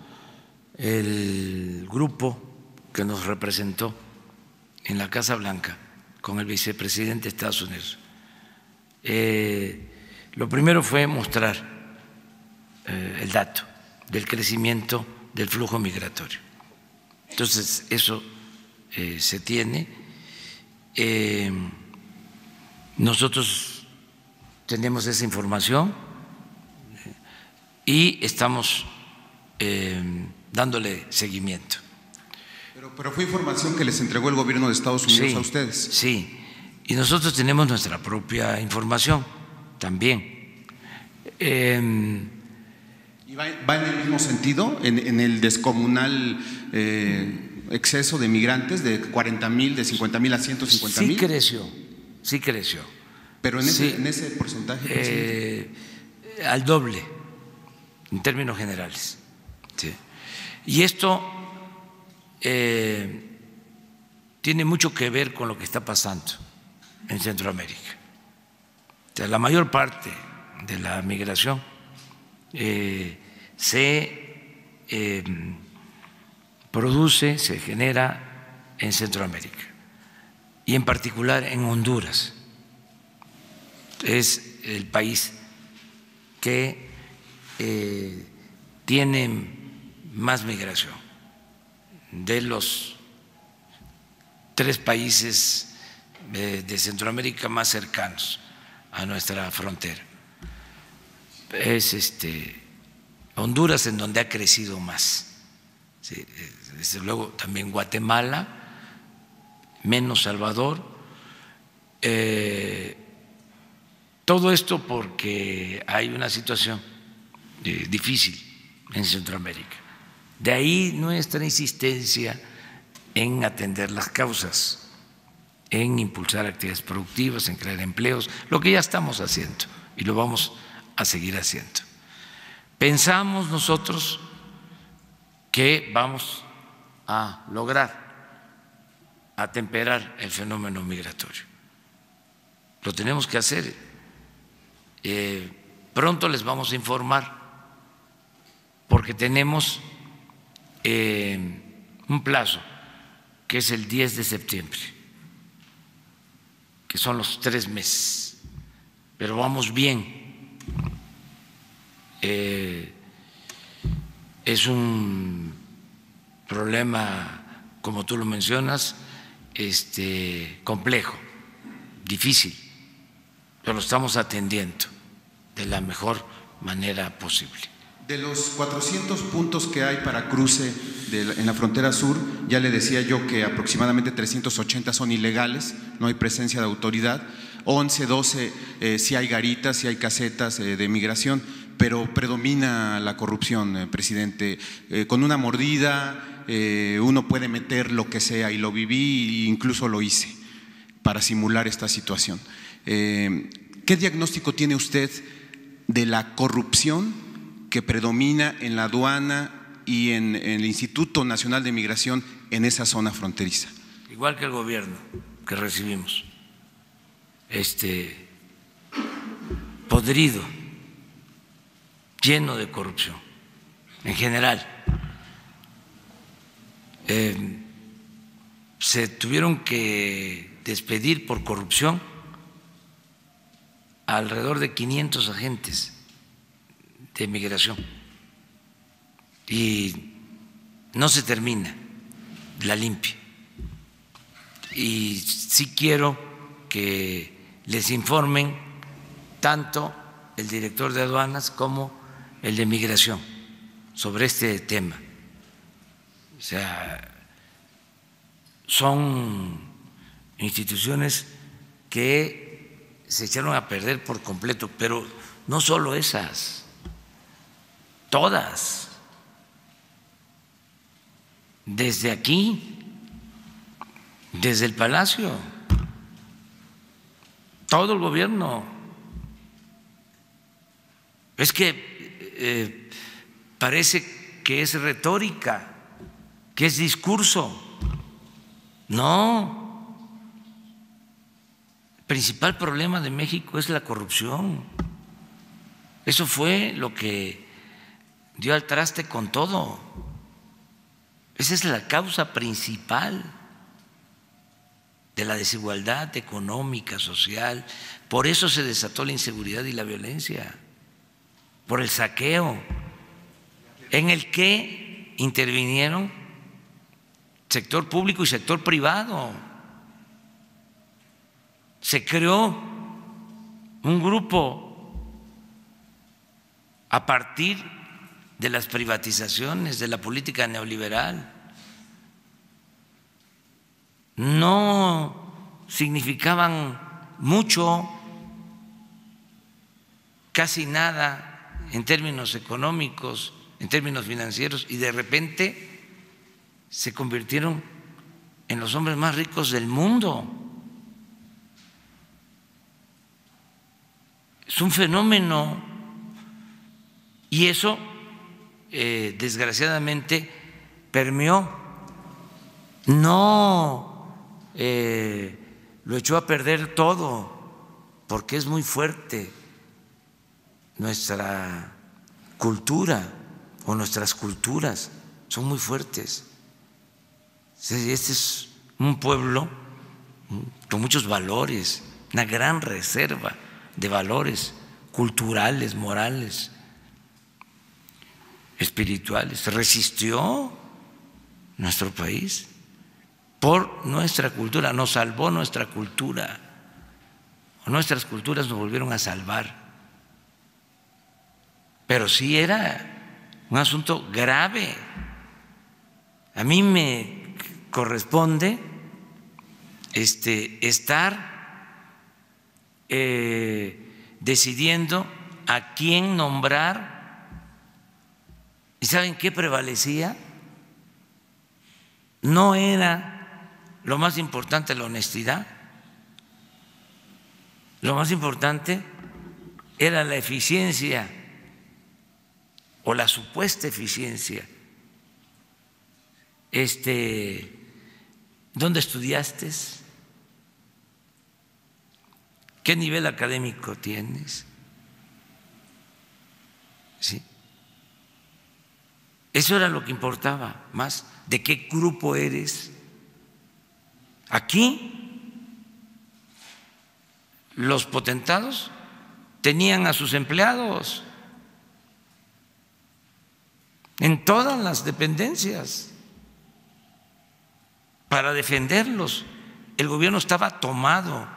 [SPEAKER 2] el grupo que nos representó en la Casa Blanca con el vicepresidente de Estados Unidos, lo primero fue mostrar el dato del crecimiento del flujo migratorio. Entonces, eso se tiene. Nosotros tenemos esa información y estamos dándole seguimiento.
[SPEAKER 8] Pero fue información que les entregó el gobierno de Estados Unidos a ustedes.
[SPEAKER 2] Sí, y nosotros tenemos nuestra propia información también.
[SPEAKER 8] ¿Y va en el mismo sentido, en el descomunal exceso de migrantes de 40,000, de 50,000 a 150,000?
[SPEAKER 2] Sí creció.
[SPEAKER 8] Pero en ese porcentaje,
[SPEAKER 2] al doble, en términos generales. Sí. Y esto tiene mucho que ver con lo que está pasando en Centroamérica. O sea, la mayor parte de la migración se produce, se genera en Centroamérica y en particular en Honduras. es el país que tiene más migración de los 3 países de Centroamérica más cercanos a nuestra frontera. Es Honduras, en donde ha crecido más. Sí, desde luego también Guatemala, menos Salvador. Todo esto porque hay una situación difícil en Centroamérica. De ahí nuestra insistencia en atender las causas, en impulsar actividades productivas, en crear empleos, lo que ya estamos haciendo y lo vamos a seguir haciendo. Pensamos nosotros que vamos a lograr atemperar el fenómeno migratorio. Lo tenemos que hacer. Pronto les vamos a informar porque tenemos un plazo que es el 10 de septiembre, que son los 3 meses, pero vamos bien. Es un problema, como tú lo mencionas, complejo, difícil, pero lo estamos atendiendo de la mejor manera posible.
[SPEAKER 8] De los 400 puntos que hay para cruce en la frontera sur, ya le decía yo que aproximadamente 380 son ilegales, no hay presencia de autoridad, 11, 12 sí hay garitas, sí hay casetas de migración, pero predomina la corrupción, presidente. Con una mordida uno puede meter lo que sea, y lo viví e incluso lo hice para simular esta situación. ¿Qué diagnóstico tiene usted de la corrupción que predomina en la aduana y en el Instituto Nacional de Migración en esa zona fronteriza?
[SPEAKER 2] Igual que el gobierno que recibimos, podrido, lleno de corrupción en general. Se tuvieron que despedir por corrupción alrededor de 500 agentes de migración y no se termina la limpia. Y sí quiero que les informen tanto el director de aduanas como el de migración sobre este tema. O sea, son instituciones que se echaron a perder por completo, pero no solo esas, todas, desde aquí, desde el Palacio, todo el gobierno. Es que parece que es retórica, que es discurso. No, el principal problema de México es la corrupción. Eso fue lo que dio al traste con todo. Esa es la causa principal de la desigualdad económica, social. Por eso se desató la inseguridad y la violencia, por el saqueo, en el que intervinieron sector público y sector privado. Se creó un grupo a partir de las privatizaciones, de la política neoliberal. No significaban mucho, casi nada en términos económicos, en términos financieros, y de repente se convirtieron en los hombres más ricos del mundo. Es un fenómeno, y eso desgraciadamente permeó, no lo echó a perder todo, porque es muy fuerte nuestra cultura o nuestras culturas, son muy fuertes. Este es un pueblo con muchos valores, una gran reserva de valores culturales, morales, espirituales. Resistió nuestro país por nuestra cultura, nos salvó nuestra cultura, nuestras culturas nos volvieron a salvar. Pero sí era un asunto grave. A mí me corresponde estar decidiendo a quién nombrar. ¿Y saben qué prevalecía? No era lo más importante la honestidad, lo más importante era la eficiencia o la supuesta eficiencia. ¿Dónde estudiaste? ¿Qué nivel académico tienes? ¿Sí? Eso era lo que importaba más. ¿De qué grupo eres? Aquí los potentados tenían a sus empleados en todas las dependencias para defenderlos. El gobierno estaba tomado,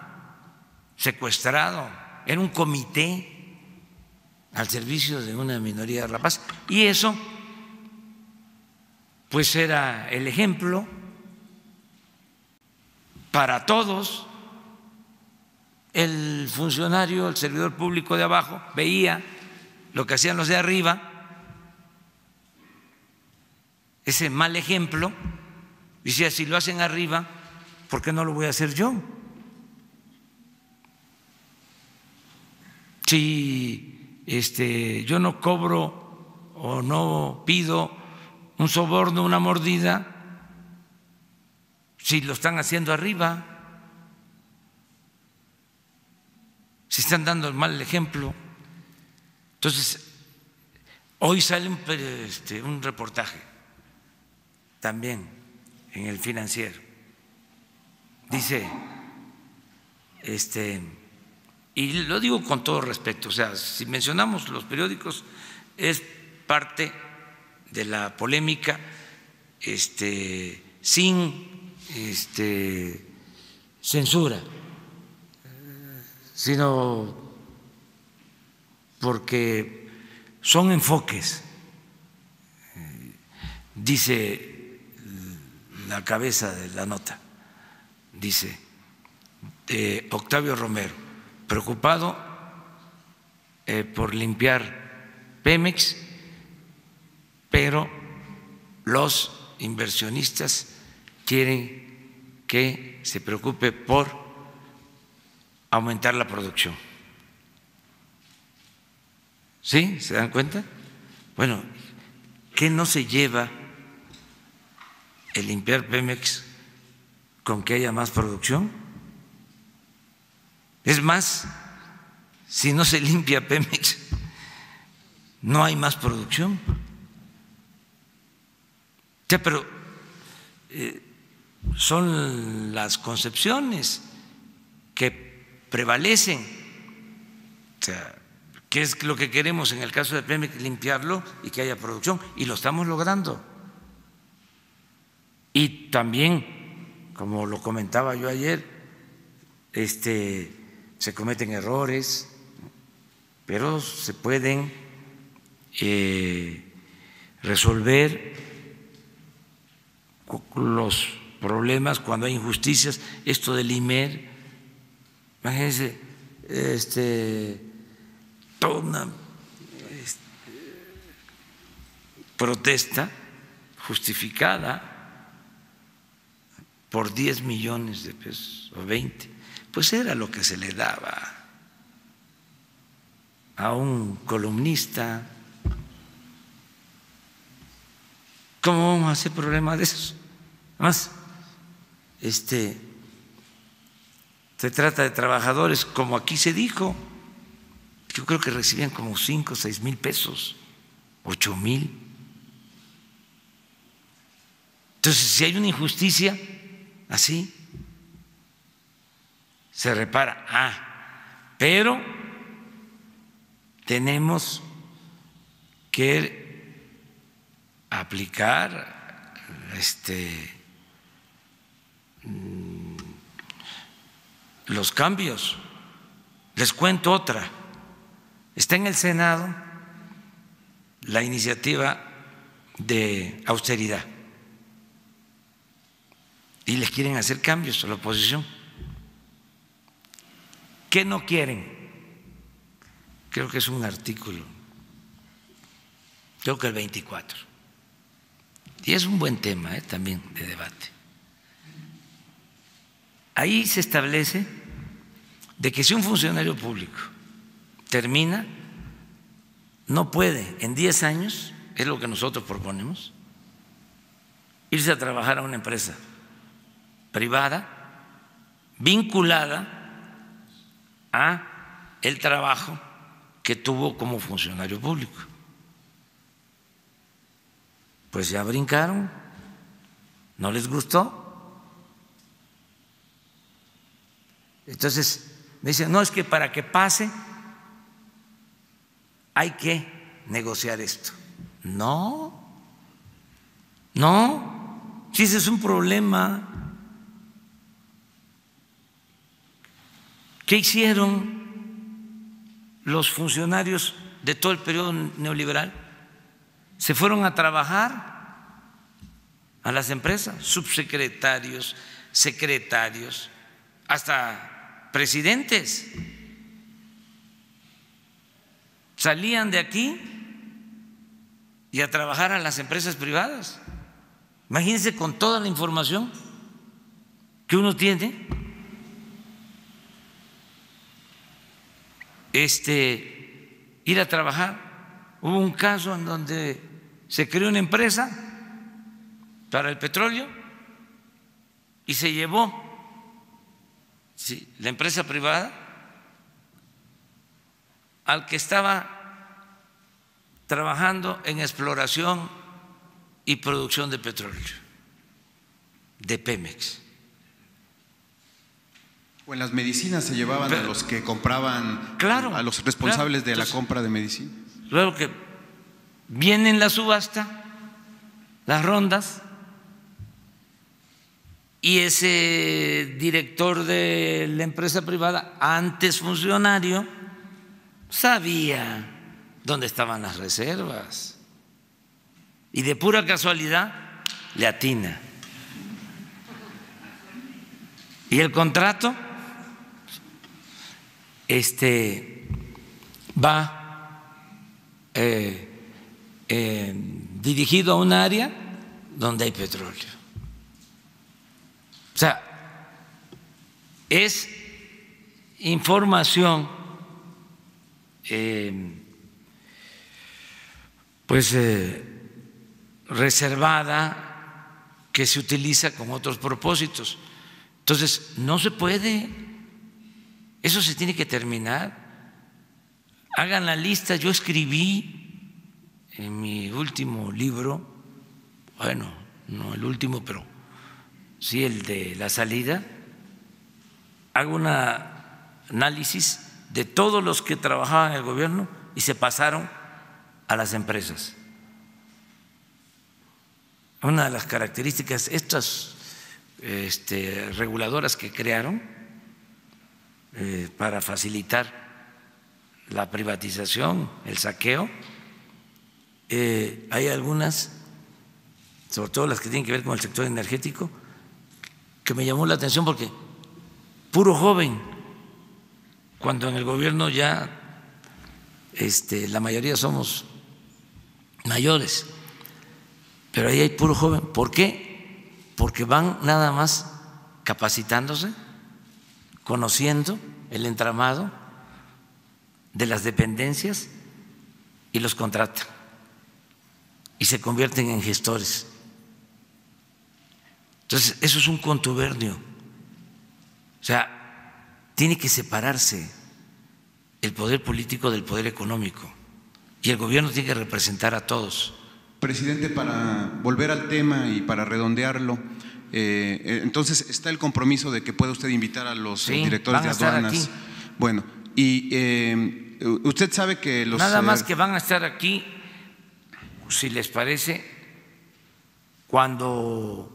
[SPEAKER 2] secuestrado, era un comité al servicio de una minoría rapaz, y eso pues era el ejemplo para todos. El funcionario, el servidor público de abajo veía lo que hacían los de arriba, ese mal ejemplo, y decía, si lo hacen arriba, ¿por qué no lo voy a hacer yo? Si yo no cobro o no pido un soborno, una mordida, si lo están haciendo arriba, si están dando el mal ejemplo. Entonces, hoy sale un reportaje también en El Financiero. Dice, y lo digo con todo respeto, o sea, si mencionamos los periódicos es parte de la polémica, sin censura, sino porque son enfoques. Dice la cabeza de la nota, dice Octavio Romero, preocupado por limpiar Pemex, pero los inversionistas quieren que se preocupe por aumentar la producción. ¿Sí? ¿Se dan cuenta? Bueno, ¿qué no se lleva el limpiar Pemex con que haya más producción? Es más, si no se limpia Pemex, no hay más producción. Ya, pero son las concepciones que prevalecen. O sea, ¿qué es lo que queremos en el caso de Pemex? Limpiarlo y que haya producción, y lo estamos logrando. Y también, como lo comentaba yo ayer, se cometen errores, pero se pueden resolver los problemas cuando hay injusticias. Esto del IMER, imagínense, toda una protesta justificada por 10 millones de pesos o 20, pues era lo que se le daba a un columnista. ¿Cómo vamos a hacer problema de eso? Además, se trata de trabajadores, como aquí se dijo, yo creo que recibían como 5 o 6 mil pesos, 8 mil. Entonces, si hay una injusticia así, se repara. Pero tenemos que aplicar los cambios. Les cuento otra. Está en el Senado la iniciativa de austeridad y les quieren hacer cambios a la oposición. ¿Qué no quieren? Creo que es un artículo, creo que el 24. Y es un buen tema también de debate. Ahí se establece de que si un funcionario público termina, no puede en 10 años, es lo que nosotros proponemos, irse a trabajar a una empresa privada vinculada a el trabajo que tuvo como funcionario público. Pues ya brincaron, no les gustó. Entonces me dicen, no, es que para que pase hay que negociar esto. No, si ese es un problema. ¿Qué hicieron los funcionarios de todo el periodo neoliberal? Se fueron a trabajar a las empresas, subsecretarios, secretarios, hasta presidentes. Salían de aquí y a trabajar a las empresas privadas. Imagínense con toda la información que uno tiene. Ir a trabajar. Hubo un caso en donde se creó una empresa para el petróleo y se llevó la empresa privada al que estaba trabajando en exploración y producción de petróleo, de Pemex.
[SPEAKER 8] O en las medicinas se llevaban a los que compraban,
[SPEAKER 2] claro,
[SPEAKER 8] a los responsables de
[SPEAKER 2] Entonces,
[SPEAKER 8] la compra de medicina.
[SPEAKER 2] Luego que viene en la subasta, las rondas, y ese director de la empresa privada, antes funcionario, sabía dónde estaban las reservas y de pura casualidad le atina. Y el contrato va dirigido a un área donde hay petróleo. O sea, es información reservada que se utiliza con otros propósitos. Entonces, no se puede, eso se tiene que terminar. Hagan la lista. Yo escribí en mi último libro, bueno, no el último, pero sí el de la salida, hago un análisis de todos los que trabajaban en el gobierno y se pasaron a las empresas. Una de las características, estas reguladoras que crearon para facilitar la privatización, el saqueo, hay algunas, sobre todo las que tienen que ver con el sector energético, que me llamó la atención porque puro joven, cuando en el gobierno ya la mayoría somos mayores, pero ahí hay puro joven. ¿Por qué? Porque van nada más capacitándose, conociendo el entramado de las dependencias y los contratan y se convierten en gestores. Entonces, eso es un contubernio. O sea, tiene que separarse el poder político del poder económico y el gobierno tiene que representar a todos.
[SPEAKER 8] Presidente, para volver al tema y para redondearlo, entonces está el compromiso de que pueda usted invitar a los directores de aduanas.
[SPEAKER 2] Aquí.
[SPEAKER 8] Bueno, y usted sabe que los…
[SPEAKER 2] Nada más que van a estar aquí, si les parece, cuando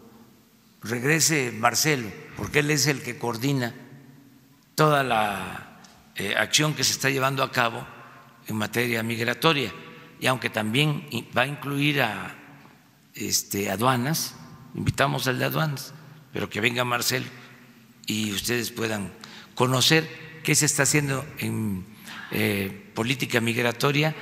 [SPEAKER 2] regrese Marcelo, porque él es el que coordina toda la acción que se está llevando a cabo en materia migratoria, y aunque también va a incluir a aduanas, invitamos al de aduanas, pero que venga Marcelo y ustedes puedan conocer qué se está haciendo en política migratoria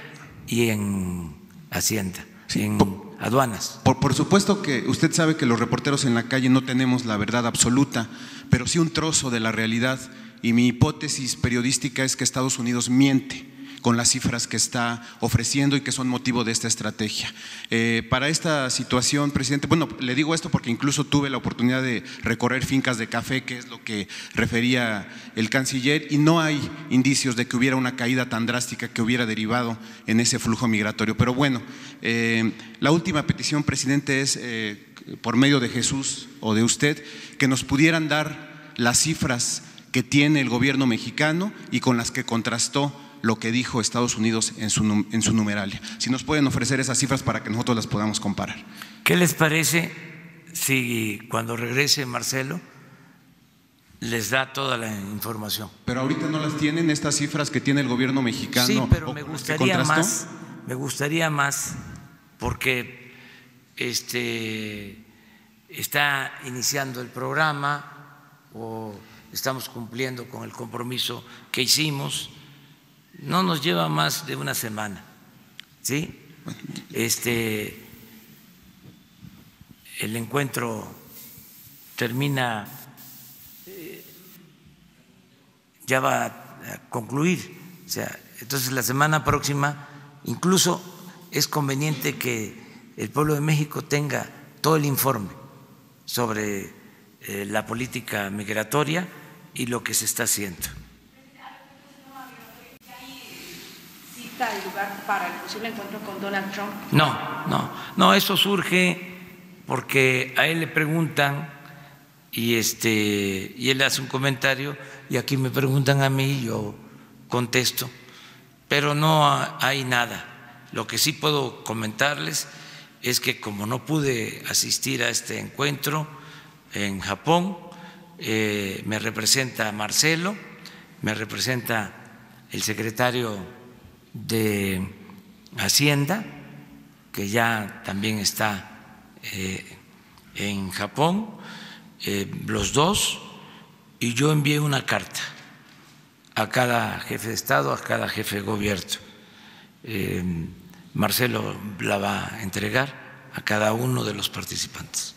[SPEAKER 2] y en Hacienda,
[SPEAKER 8] sí,
[SPEAKER 2] en aduanas.
[SPEAKER 8] Por supuesto que usted sabe que los reporteros en la calle no tenemos la verdad absoluta, pero sí un trozo de la realidad, y mi hipótesis periodística es que Estados Unidos miente con las cifras que está ofreciendo y que son motivo de esta estrategia. Para esta situación, presidente, bueno, le digo esto porque incluso tuve la oportunidad de recorrer fincas de café, que es lo que refería el canciller, y no hay indicios de que hubiera una caída tan drástica que hubiera derivado en ese flujo migratorio. Pero bueno, la última petición, presidente, es por medio de Jesús o de usted, que nos pudieran dar las cifras que tiene el gobierno mexicano y con las que contrastó lo que dijo Estados Unidos en su numeralia. Si nos pueden ofrecer esas cifras para que nosotros las podamos comparar.
[SPEAKER 2] ¿Qué les parece si cuando regrese Marcelo les da toda la información?
[SPEAKER 8] Pero ahorita no las tienen estas cifras que tiene el gobierno mexicano.
[SPEAKER 2] Sí, pero me gustaría más porque está iniciando el programa o estamos cumpliendo con el compromiso que hicimos. No nos lleva más de una semana, ¿sí? El encuentro termina, ya va a concluir, o sea, entonces la semana próxima incluso es conveniente que el pueblo de México tenga todo el informe sobre la política migratoria y lo que se está haciendo.
[SPEAKER 3] ¿El lugar para el posible encuentro con Donald Trump?
[SPEAKER 2] No, eso surge porque a él le preguntan y él hace un comentario y aquí me preguntan a mí, yo contesto, pero no hay nada. Lo que sí puedo comentarles es que como no pude asistir a este encuentro en Japón, me representa Marcelo, me representa el secretario de Hacienda, que ya también está en Japón, los dos, y yo envié una carta a cada jefe de Estado, a cada jefe de gobierno. Marcelo la va a entregar a cada uno de los participantes.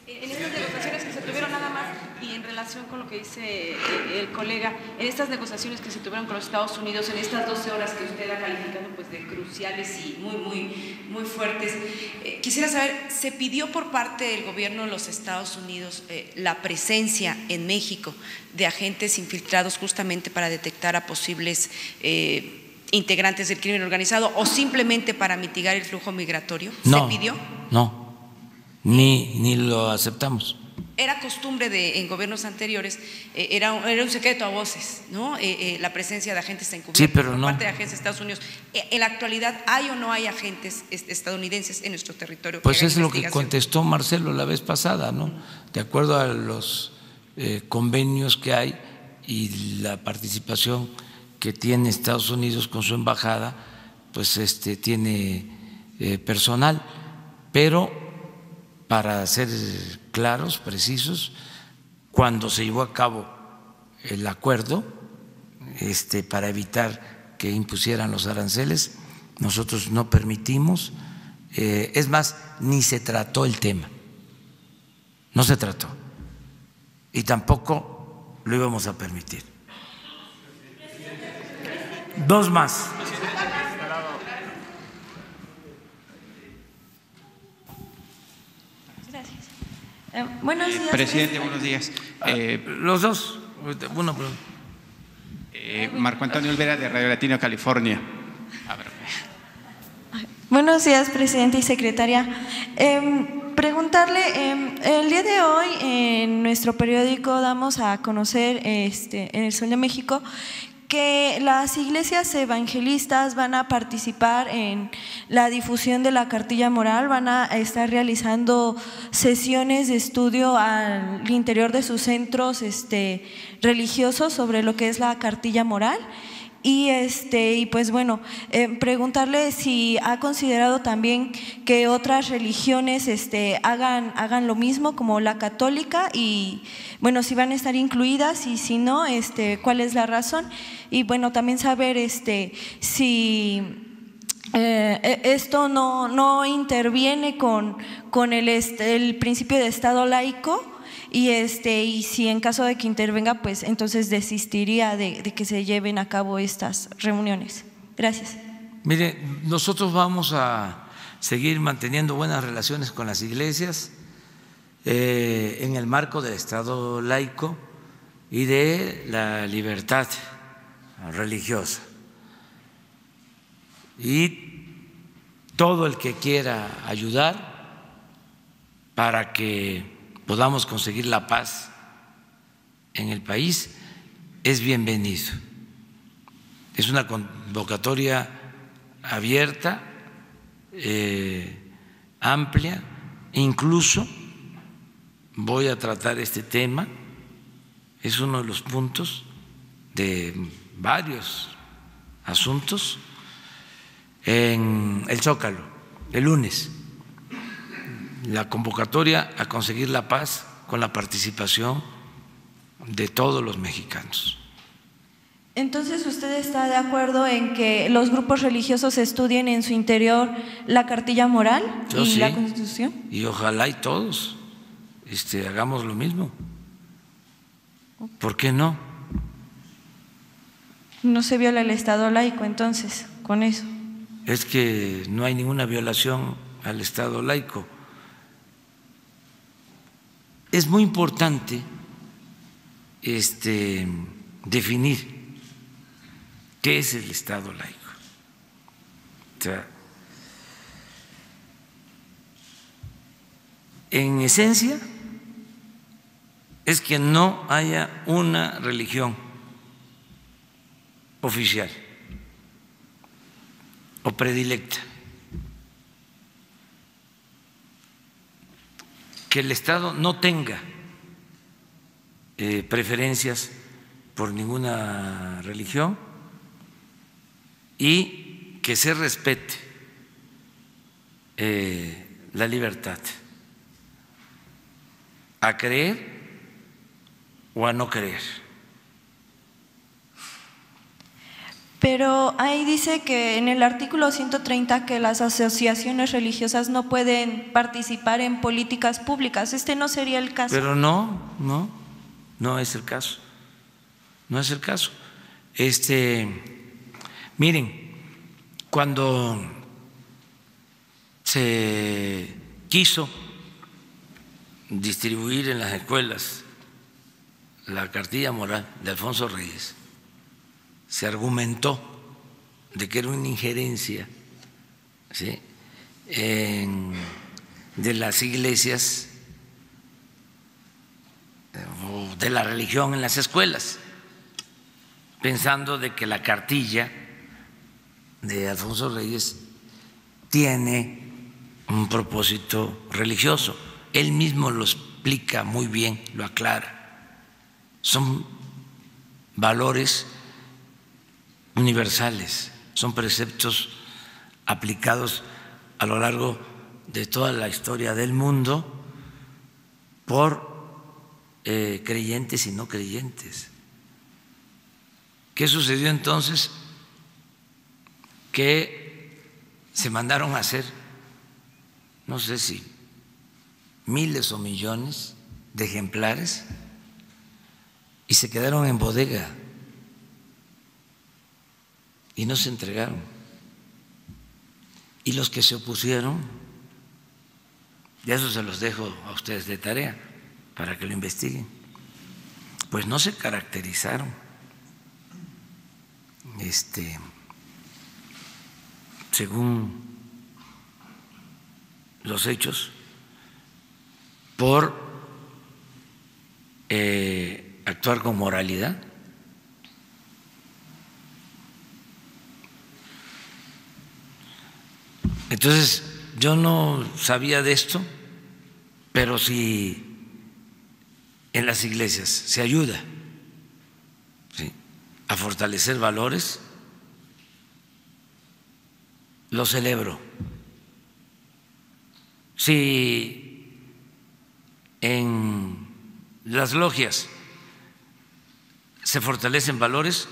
[SPEAKER 9] En estas negociaciones que se tuvieron nada más, y en relación con lo que dice el colega, en estas negociaciones que se tuvieron con los Estados Unidos, en estas 12 horas que usted ha calificado pues de cruciales y muy fuertes, quisiera saber, ¿se pidió por parte del gobierno de los Estados Unidos la presencia en México de agentes infiltrados justamente para detectar a posibles integrantes del crimen organizado o simplemente para mitigar el flujo migratorio? ¿Se pidió?
[SPEAKER 2] No, ni lo aceptamos.
[SPEAKER 9] Era costumbre en gobiernos anteriores, era un secreto a voces, ¿no? La presencia de agentes encubiertos,
[SPEAKER 2] sí, pero
[SPEAKER 9] por
[SPEAKER 2] no.
[SPEAKER 9] parte de agentes de Estados Unidos. En la actualidad, ¿hay o no hay agentes estadounidenses en nuestro territorio?
[SPEAKER 2] Pues es lo que contestó Marcelo la vez pasada, ¿no? De acuerdo a los convenios que hay y la participación que tiene Estados Unidos con su embajada, pues tiene personal, pero para ser claros, precisos, cuando se llevó a cabo el acuerdo para evitar que impusieran los aranceles, nosotros no permitimos, es más, ni se trató el tema, no se trató, y tampoco lo íbamos a permitir. Dos más.
[SPEAKER 10] Buenos días,
[SPEAKER 11] presidente, buenos días.
[SPEAKER 2] Los dos. Uno,
[SPEAKER 11] Marco Antonio Olvera, de Radio Latino, California.
[SPEAKER 10] Buenos días, presidente y secretaria. Preguntarle, el día de hoy en nuestro periódico damos a conocer en El Sol de México que las iglesias evangelistas van a participar en la difusión de la cartilla moral, van a estar realizando sesiones de estudio al interior de sus centros religiosos sobre lo que es la cartilla moral. Y pues bueno, preguntarle si ha considerado también que otras religiones hagan lo mismo como la católica, y bueno, si van a estar incluidas, y si no, cuál es la razón. Y bueno, también saber si esto no interviene con el principio de Estado laico. Y si en caso de que intervenga, pues entonces desistiría de que se lleven a cabo estas reuniones. Gracias.
[SPEAKER 2] Mire, nosotros vamos a seguir manteniendo buenas relaciones con las iglesias en el marco del Estado laico y de la libertad religiosa. Y todo el que quiera ayudar para que podamos conseguir la paz en el país es bienvenido. Es una convocatoria abierta, amplia, incluso voy a tratar este tema, es uno de los puntos de varios asuntos en el Zócalo, el lunes. La convocatoria a conseguir la paz con la participación de todos los mexicanos.
[SPEAKER 10] Entonces, ¿usted está de acuerdo en que los grupos religiosos estudien en su interior la cartilla moral y
[SPEAKER 2] sí,
[SPEAKER 10] la Constitución?
[SPEAKER 2] Y ojalá y todos hagamos lo mismo. ¿Por qué no?
[SPEAKER 10] No se viola el Estado laico, entonces, con eso.
[SPEAKER 2] Es que no hay ninguna violación al Estado laico. Es muy importante definir qué es el Estado laico. O sea, en esencia es que no haya una religión oficial o predilecta, que el Estado no tenga preferencias por ninguna religión y que se respete la libertad a creer o a no creer.
[SPEAKER 10] Pero ahí dice que en el artículo 130 que las asociaciones religiosas no pueden participar en políticas públicas. ¿No sería el caso?
[SPEAKER 2] Pero no es el caso. No es el caso. Miren, cuando se quiso distribuir en las escuelas la cartilla moral de Alfonso Reyes, se argumentó de que era una injerencia, ¿sí?, de las iglesias o de la religión en las escuelas, pensando de que la cartilla de Alfonso Reyes tiene un propósito religioso. Él mismo lo explica muy bien, lo aclara. Son valores universales, son preceptos aplicados a lo largo de toda la historia del mundo por creyentes y no creyentes. ¿Qué sucedió entonces? Que se mandaron a hacer, no sé si miles o millones de ejemplares y se quedaron en bodega y no se entregaron. Y los que se opusieron, y eso se los dejo a ustedes de tarea para que lo investiguen, pues no se caracterizaron según los hechos por actuar con moralidad. Entonces, yo no sabía de esto, pero si en las iglesias se ayuda, ¿sí?, a fortalecer valores, lo celebro. Si en las logias se fortalecen valores,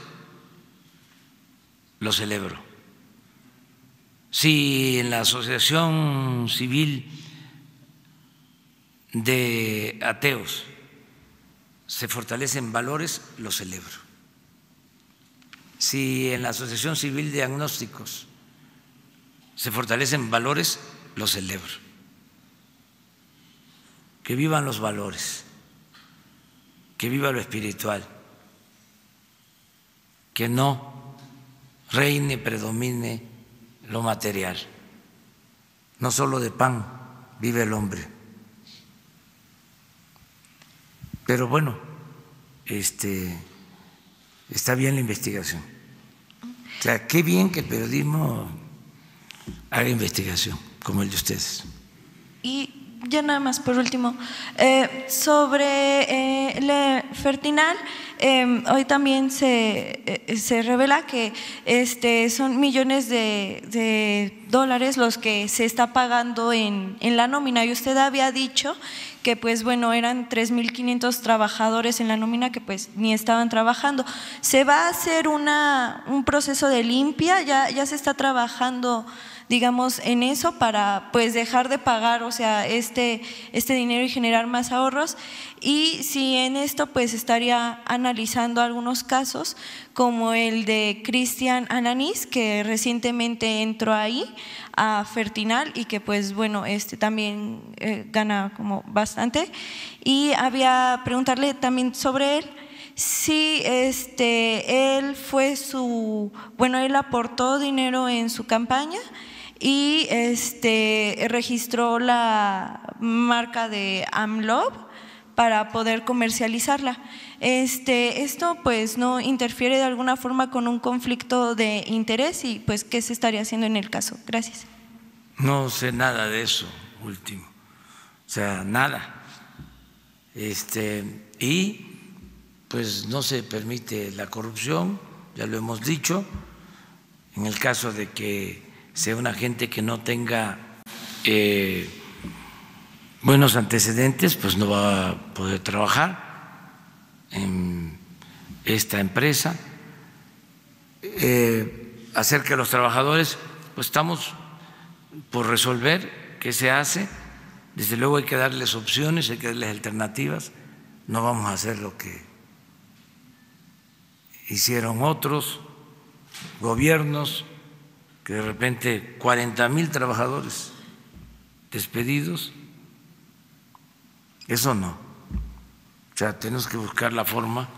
[SPEAKER 2] lo celebro. Si en la asociación civil de ateos se fortalecen valores, lo celebro. Si en la asociación civil de agnósticos se fortalecen valores, lo celebro. Que vivan los valores, que viva lo espiritual, que no reine, predomine lo material. No solo de pan vive el hombre. Pero bueno, está bien la investigación. O sea, qué bien que el periodismo haga investigación como el de ustedes.
[SPEAKER 10] Y ya nada más por último, sobre Fertinal, hoy también se revela que son millones de dólares los que se está pagando en la nómina, y usted había dicho que pues bueno, eran 3.500 trabajadores en la nómina que pues ni estaban trabajando. ¿Se va a hacer un proceso de limpia? ¿Ya se está trabajando, digamos, en eso para pues dejar de pagar, o sea, este dinero y generar más ahorros? Y si en esto pues estaría analizando algunos casos como el de Cristian Ananís, que recientemente entró ahí a Fertinal y que pues bueno, también gana como bastante, y había preguntarle también sobre él. Sí, él fue él aportó dinero en su campaña y registró la marca de AMLOV para poder comercializarla. Esto pues no interfiere de alguna forma con un conflicto de interés, y pues ¿qué se estaría haciendo en el caso? Gracias.
[SPEAKER 2] No sé nada de eso último, o sea, nada. Y pues no se permite la corrupción, ya lo hemos dicho. En el caso de que sea una gente que no tenga buenos antecedentes, pues no va a poder trabajar en esta empresa. Acerca de los trabajadores, pues estamos por resolver qué se hace. Desde luego hay que darles opciones, hay que darles alternativas. No vamos a hacer lo que hicieron otros gobiernos, que de repente 40,000 trabajadores despedidos. Eso no. O sea, tenemos que buscar la forma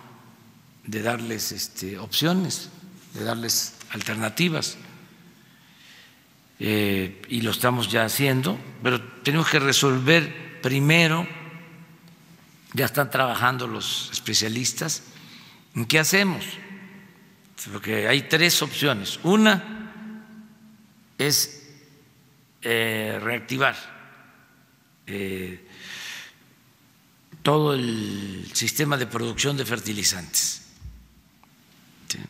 [SPEAKER 2] de darles opciones, de darles alternativas. Y lo estamos ya haciendo, pero tenemos que resolver primero. Ya están trabajando los especialistas en qué hacemos, porque hay tres opciones. Una es reactivar todo el sistema de producción de fertilizantes, ¿sí?,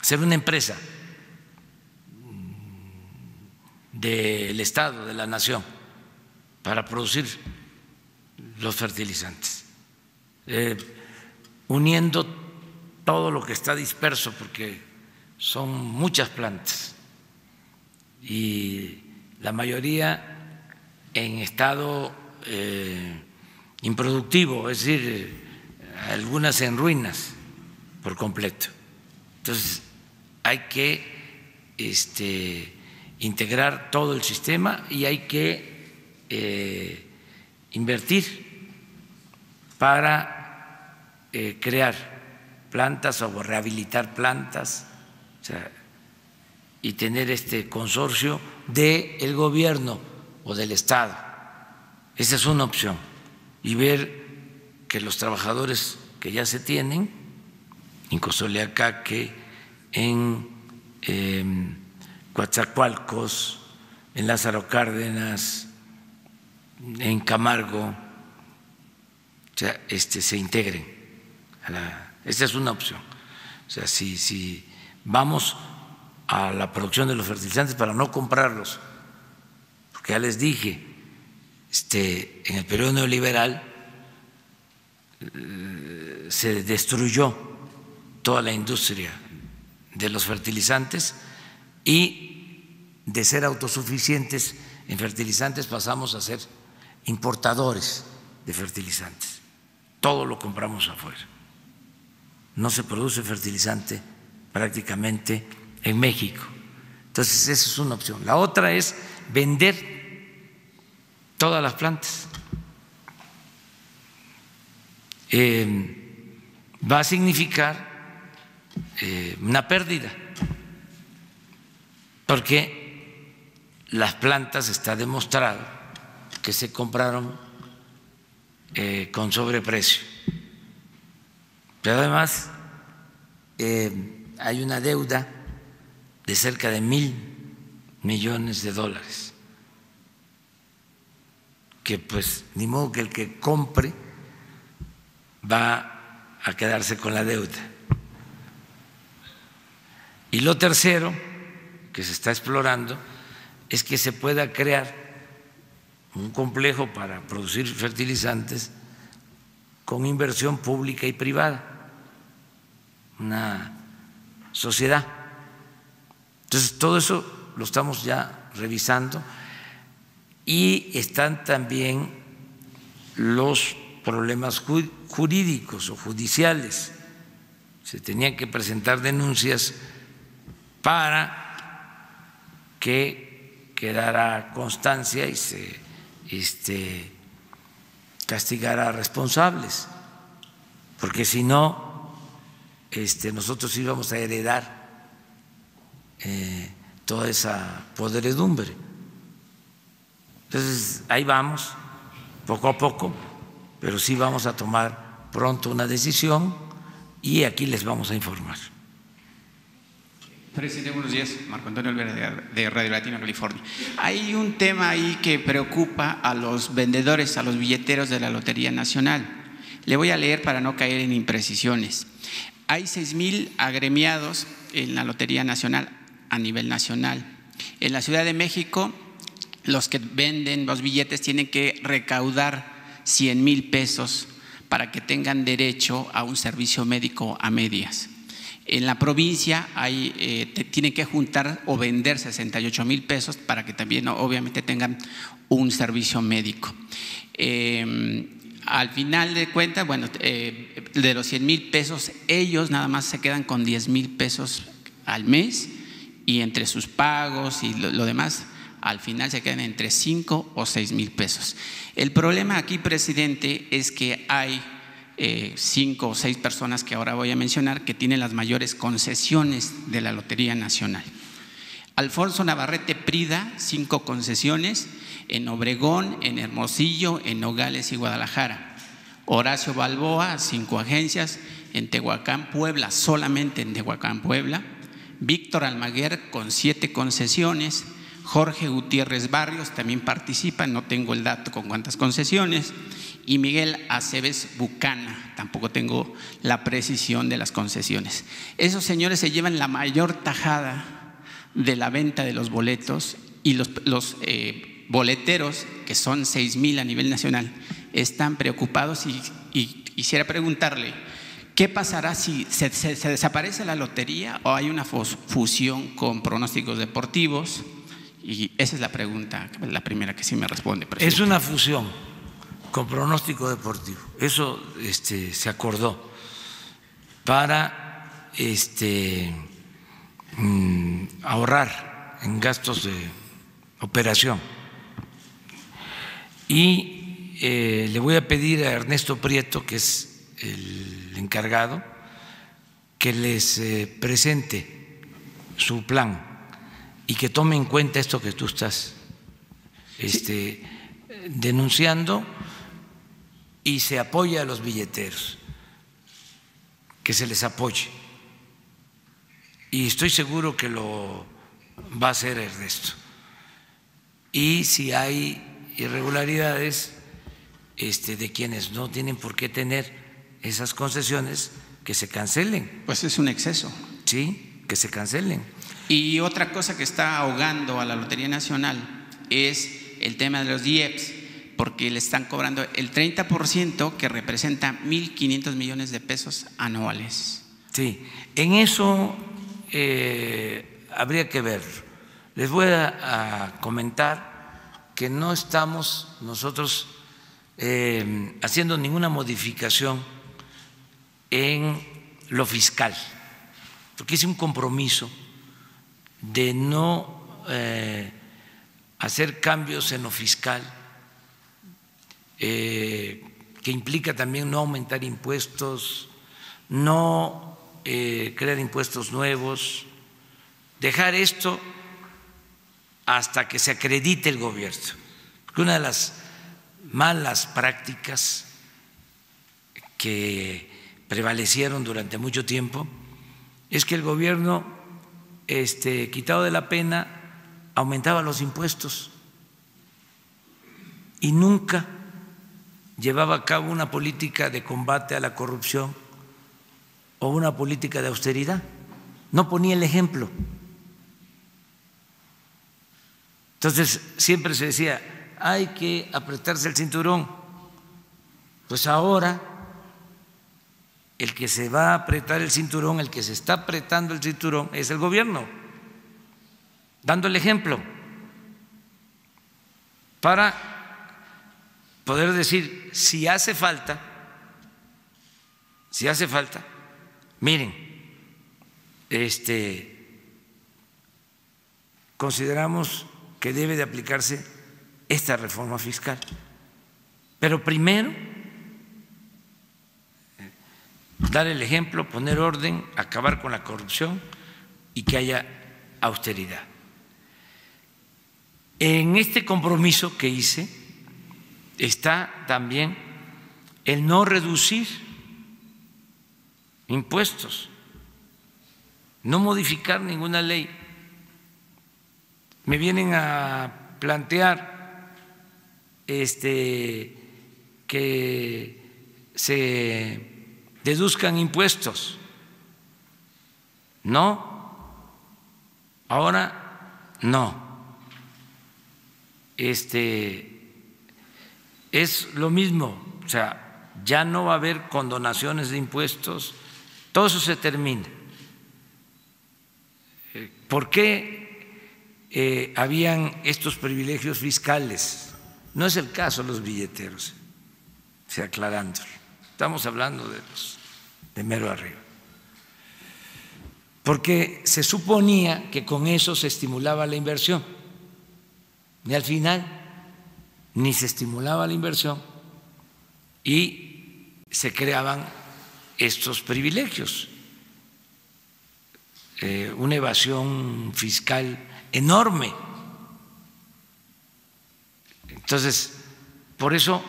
[SPEAKER 2] hacer una empresa del Estado, de la Nación, para producir los fertilizantes, uniendo todo lo que está disperso, porque son muchas plantas y la mayoría en estado improductivo, es decir, algunas en ruinas por completo. Entonces hay que integrar todo el sistema y hay que invertir para crear plantas o rehabilitar plantas, o sea, y tener este consorcio del gobierno o del Estado. Esa es una opción. Y ver que los trabajadores que ya se tienen en Cozoleacaque, en Coatzacoalcos, en Lázaro Cárdenas, en Camargo, o sea, se integren esta es una opción. O sea, si vamos a la producción de los fertilizantes para no comprarlos, porque ya les dije, en el periodo neoliberal se destruyó toda la industria de los fertilizantes y de ser autosuficientes en fertilizantes pasamos a ser importadores de fertilizantes. Todo lo compramos afuera. No se produce fertilizante prácticamente en México. Entonces, esa es una opción. La otra es vender todas las plantas. Va a significar una pérdida, porque las plantas está demostrado que se compraron con sobreprecio. Pero además hay una deuda de cerca de $1,000 millones, que pues ni modo que el que compre va a quedarse con la deuda. Y lo tercero que se está explorando es que se pueda crear un complejo para producir fertilizantes con inversión pública y privada, una sociedad. Entonces, todo eso lo estamos ya revisando y están también los problemas jurídicos o judiciales. Se tenían que presentar denuncias para que quedara constancia y se castigara a responsables, porque si no, nosotros íbamos a heredar toda esa podredumbre. Entonces, ahí vamos, poco a poco, pero sí vamos a tomar pronto una decisión y aquí les vamos a informar.
[SPEAKER 11] Presidente, buenos días. Marco Antonio Olvera, de Radio Latino, California. Hay un tema ahí que preocupa a los vendedores, a los billeteros de la Lotería Nacional. Le voy a leer para no caer en imprecisiones. Hay 6,000 agremiados en la Lotería Nacional a nivel nacional. En la Ciudad de México, los que venden los billetes tienen que recaudar 100,000 pesos para que tengan derecho a un servicio médico a medias. En la provincia tienen que juntar o vender 68,000 pesos para que también obviamente tengan un servicio médico. Al final de cuentas, bueno, de los 100,000 pesos, ellos nada más se quedan con 10,000 pesos al mes y entre sus pagos y lo demás, al final se quedan entre 5 o 6,000 pesos. El problema aquí, presidente, es que hay 5 o 6 personas que ahora voy a mencionar que tienen las mayores concesiones de la Lotería Nacional. Alfonso Navarrete Prida, 5 concesiones en Obregón, en Hermosillo, en Nogales y Guadalajara. Horacio Balboa, 5 agencias en Tehuacán, Puebla, solamente en Tehuacán, Puebla. Víctor Almaguer con 7 concesiones. Jorge Gutiérrez Barrios también participa, no tengo el dato con cuántas concesiones. Y Miguel Aceves Bucana, tampoco tengo la precisión de las concesiones. Esos señores se llevan la mayor tajada de la venta de los boletos y los boleteros, que son 6,000 a nivel nacional, están preocupados y quisiera preguntarle, ¿qué pasará si se desaparece la lotería o hay una fusión con pronósticos deportivos? Y esa es la pregunta, la primera que sí me responde, presidente.
[SPEAKER 2] Es una fusión con pronóstico deportivo. Eso se acordó para ahorrar en gastos de operación. Y le voy a pedir a Ernesto Prieto, que es el encargado, que les presente su plan y que tome en cuenta esto que tú estás denunciando y se apoya a los billeteros, que se les apoye. Y estoy seguro que lo va a hacer Ernesto. y si hay irregularidades de quienes no tienen por qué tener esas concesiones, que se cancelen.
[SPEAKER 11] Pues es un exceso.
[SPEAKER 2] Sí, que se cancelen.
[SPEAKER 11] Y otra cosa que está ahogando a la Lotería Nacional es el tema de los IEPS, porque le están cobrando el 30%, que representa 1.500 millones de pesos anuales.
[SPEAKER 2] Sí, en eso habría que ver. Les voy a comentar que no estamos nosotros haciendo ninguna modificación en lo fiscal, porque hice un compromiso de no hacer cambios en lo fiscal, que implica también no aumentar impuestos, no crear impuestos nuevos, dejar esto hasta que se acredite el gobierno. Porque una de las malas prácticas que prevalecieron durante mucho tiempo es que el gobierno, quitado de la pena, aumentaba los impuestos y nunca llevaba a cabo una política de combate a la corrupción o una política de austeridad. No ponía el ejemplo. Entonces siempre se decía, hay que apretarse el cinturón. Pues ahora el que se va a apretar el cinturón, el que se está apretando el cinturón es el gobierno, dando el ejemplo para poder decir, si hace falta, miren, consideramos que debe de aplicarse esta reforma fiscal, pero primero dar el ejemplo, poner orden, acabar con la corrupción y que haya austeridad. En este compromiso que hice está también el no reducir impuestos, no modificar ninguna ley. Me vienen a plantear que se deduzcan impuestos. No, ahora no. Es lo mismo, o sea, ya no va a haber condonaciones de impuestos, todo eso se termina. ¿Por qué habían estos privilegios fiscales? No es el caso de los billeteros, aclarándolo. Estamos hablando de los de mero arriba. Porque se suponía que con eso se estimulaba la inversión. Y al final ni se estimulaba la inversión y se creaban estos privilegios. Una evasión fiscal enorme. Entonces, por eso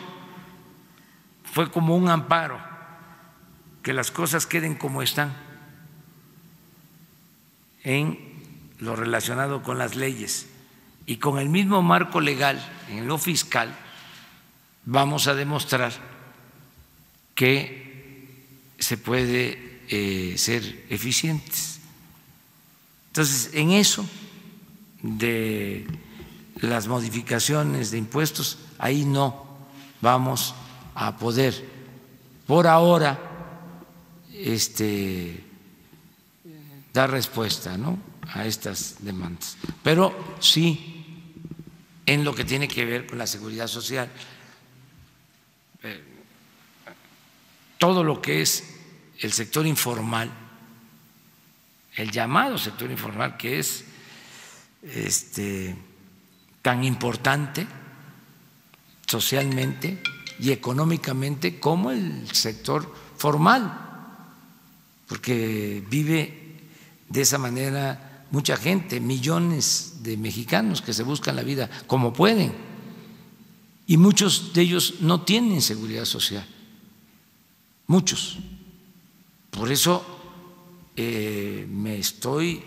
[SPEAKER 2] fue como un amparo que las cosas queden como están en lo relacionado con las leyes y con el mismo marco legal en lo fiscal. Vamos a demostrar que se puede ser eficientes. Entonces, en eso de las modificaciones de impuestos, ahí no vamos a poder por ahora dar respuesta, ¿no?, a estas demandas, pero sí en lo que tiene que ver con la seguridad social, todo lo que es el sector informal, el llamado sector informal, que es tan importante socialmente y económicamente como el sector formal, porque vive de esa manera mucha gente, millones de mexicanos que se buscan la vida como pueden, y muchos de ellos no tienen seguridad social, muchos. Por eso me estoy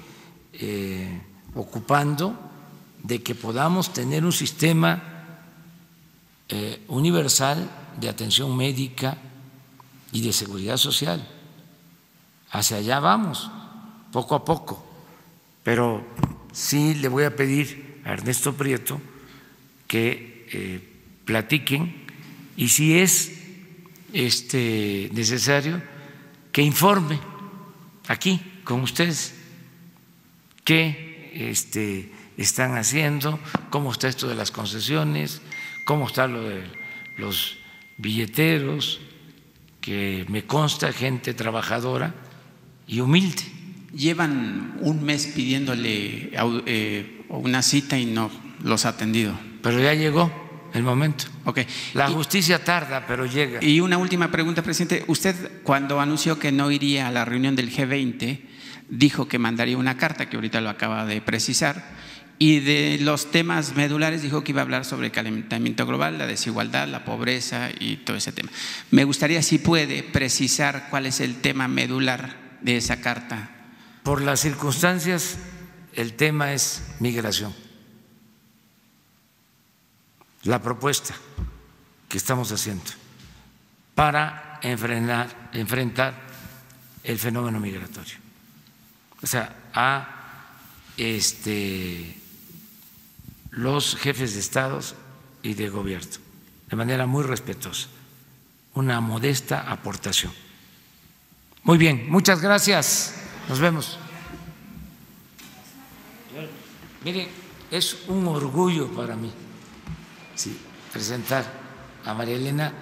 [SPEAKER 2] ocupando de que podamos tener un sistema universal de atención médica y de seguridad social. Hacia allá vamos, poco a poco, pero sí le voy a pedir a Ernesto Prieto que platiquen y si es necesario que informe aquí con ustedes qué están haciendo, cómo está esto de las concesiones, cómo está lo de los billeteros, que me consta gente trabajadora y humilde.
[SPEAKER 11] Llevan un mes pidiéndole una cita y no los ha atendido.
[SPEAKER 2] Pero ya llegó el momento.
[SPEAKER 11] Okay.
[SPEAKER 2] La justicia tarda, pero llega.
[SPEAKER 11] Y una última pregunta, presidente. Usted, cuando anunció que no iría a la reunión del G20, dijo que mandaría una carta, que ahorita lo acaba de precisar, y de los temas medulares dijo que iba a hablar sobre el calentamiento global, la desigualdad, la pobreza y todo ese tema. Me gustaría, si puede, precisar cuál es el tema medular de esa carta.
[SPEAKER 2] Por las circunstancias, el tema es migración. La propuesta que estamos haciendo para enfrentar el fenómeno migratorio. O sea, a los jefes de estados y de gobierno, de manera muy respetuosa, una modesta aportación. Muy bien, muchas gracias. Nos vemos. Mire, es un orgullo para mí presentar a María Elena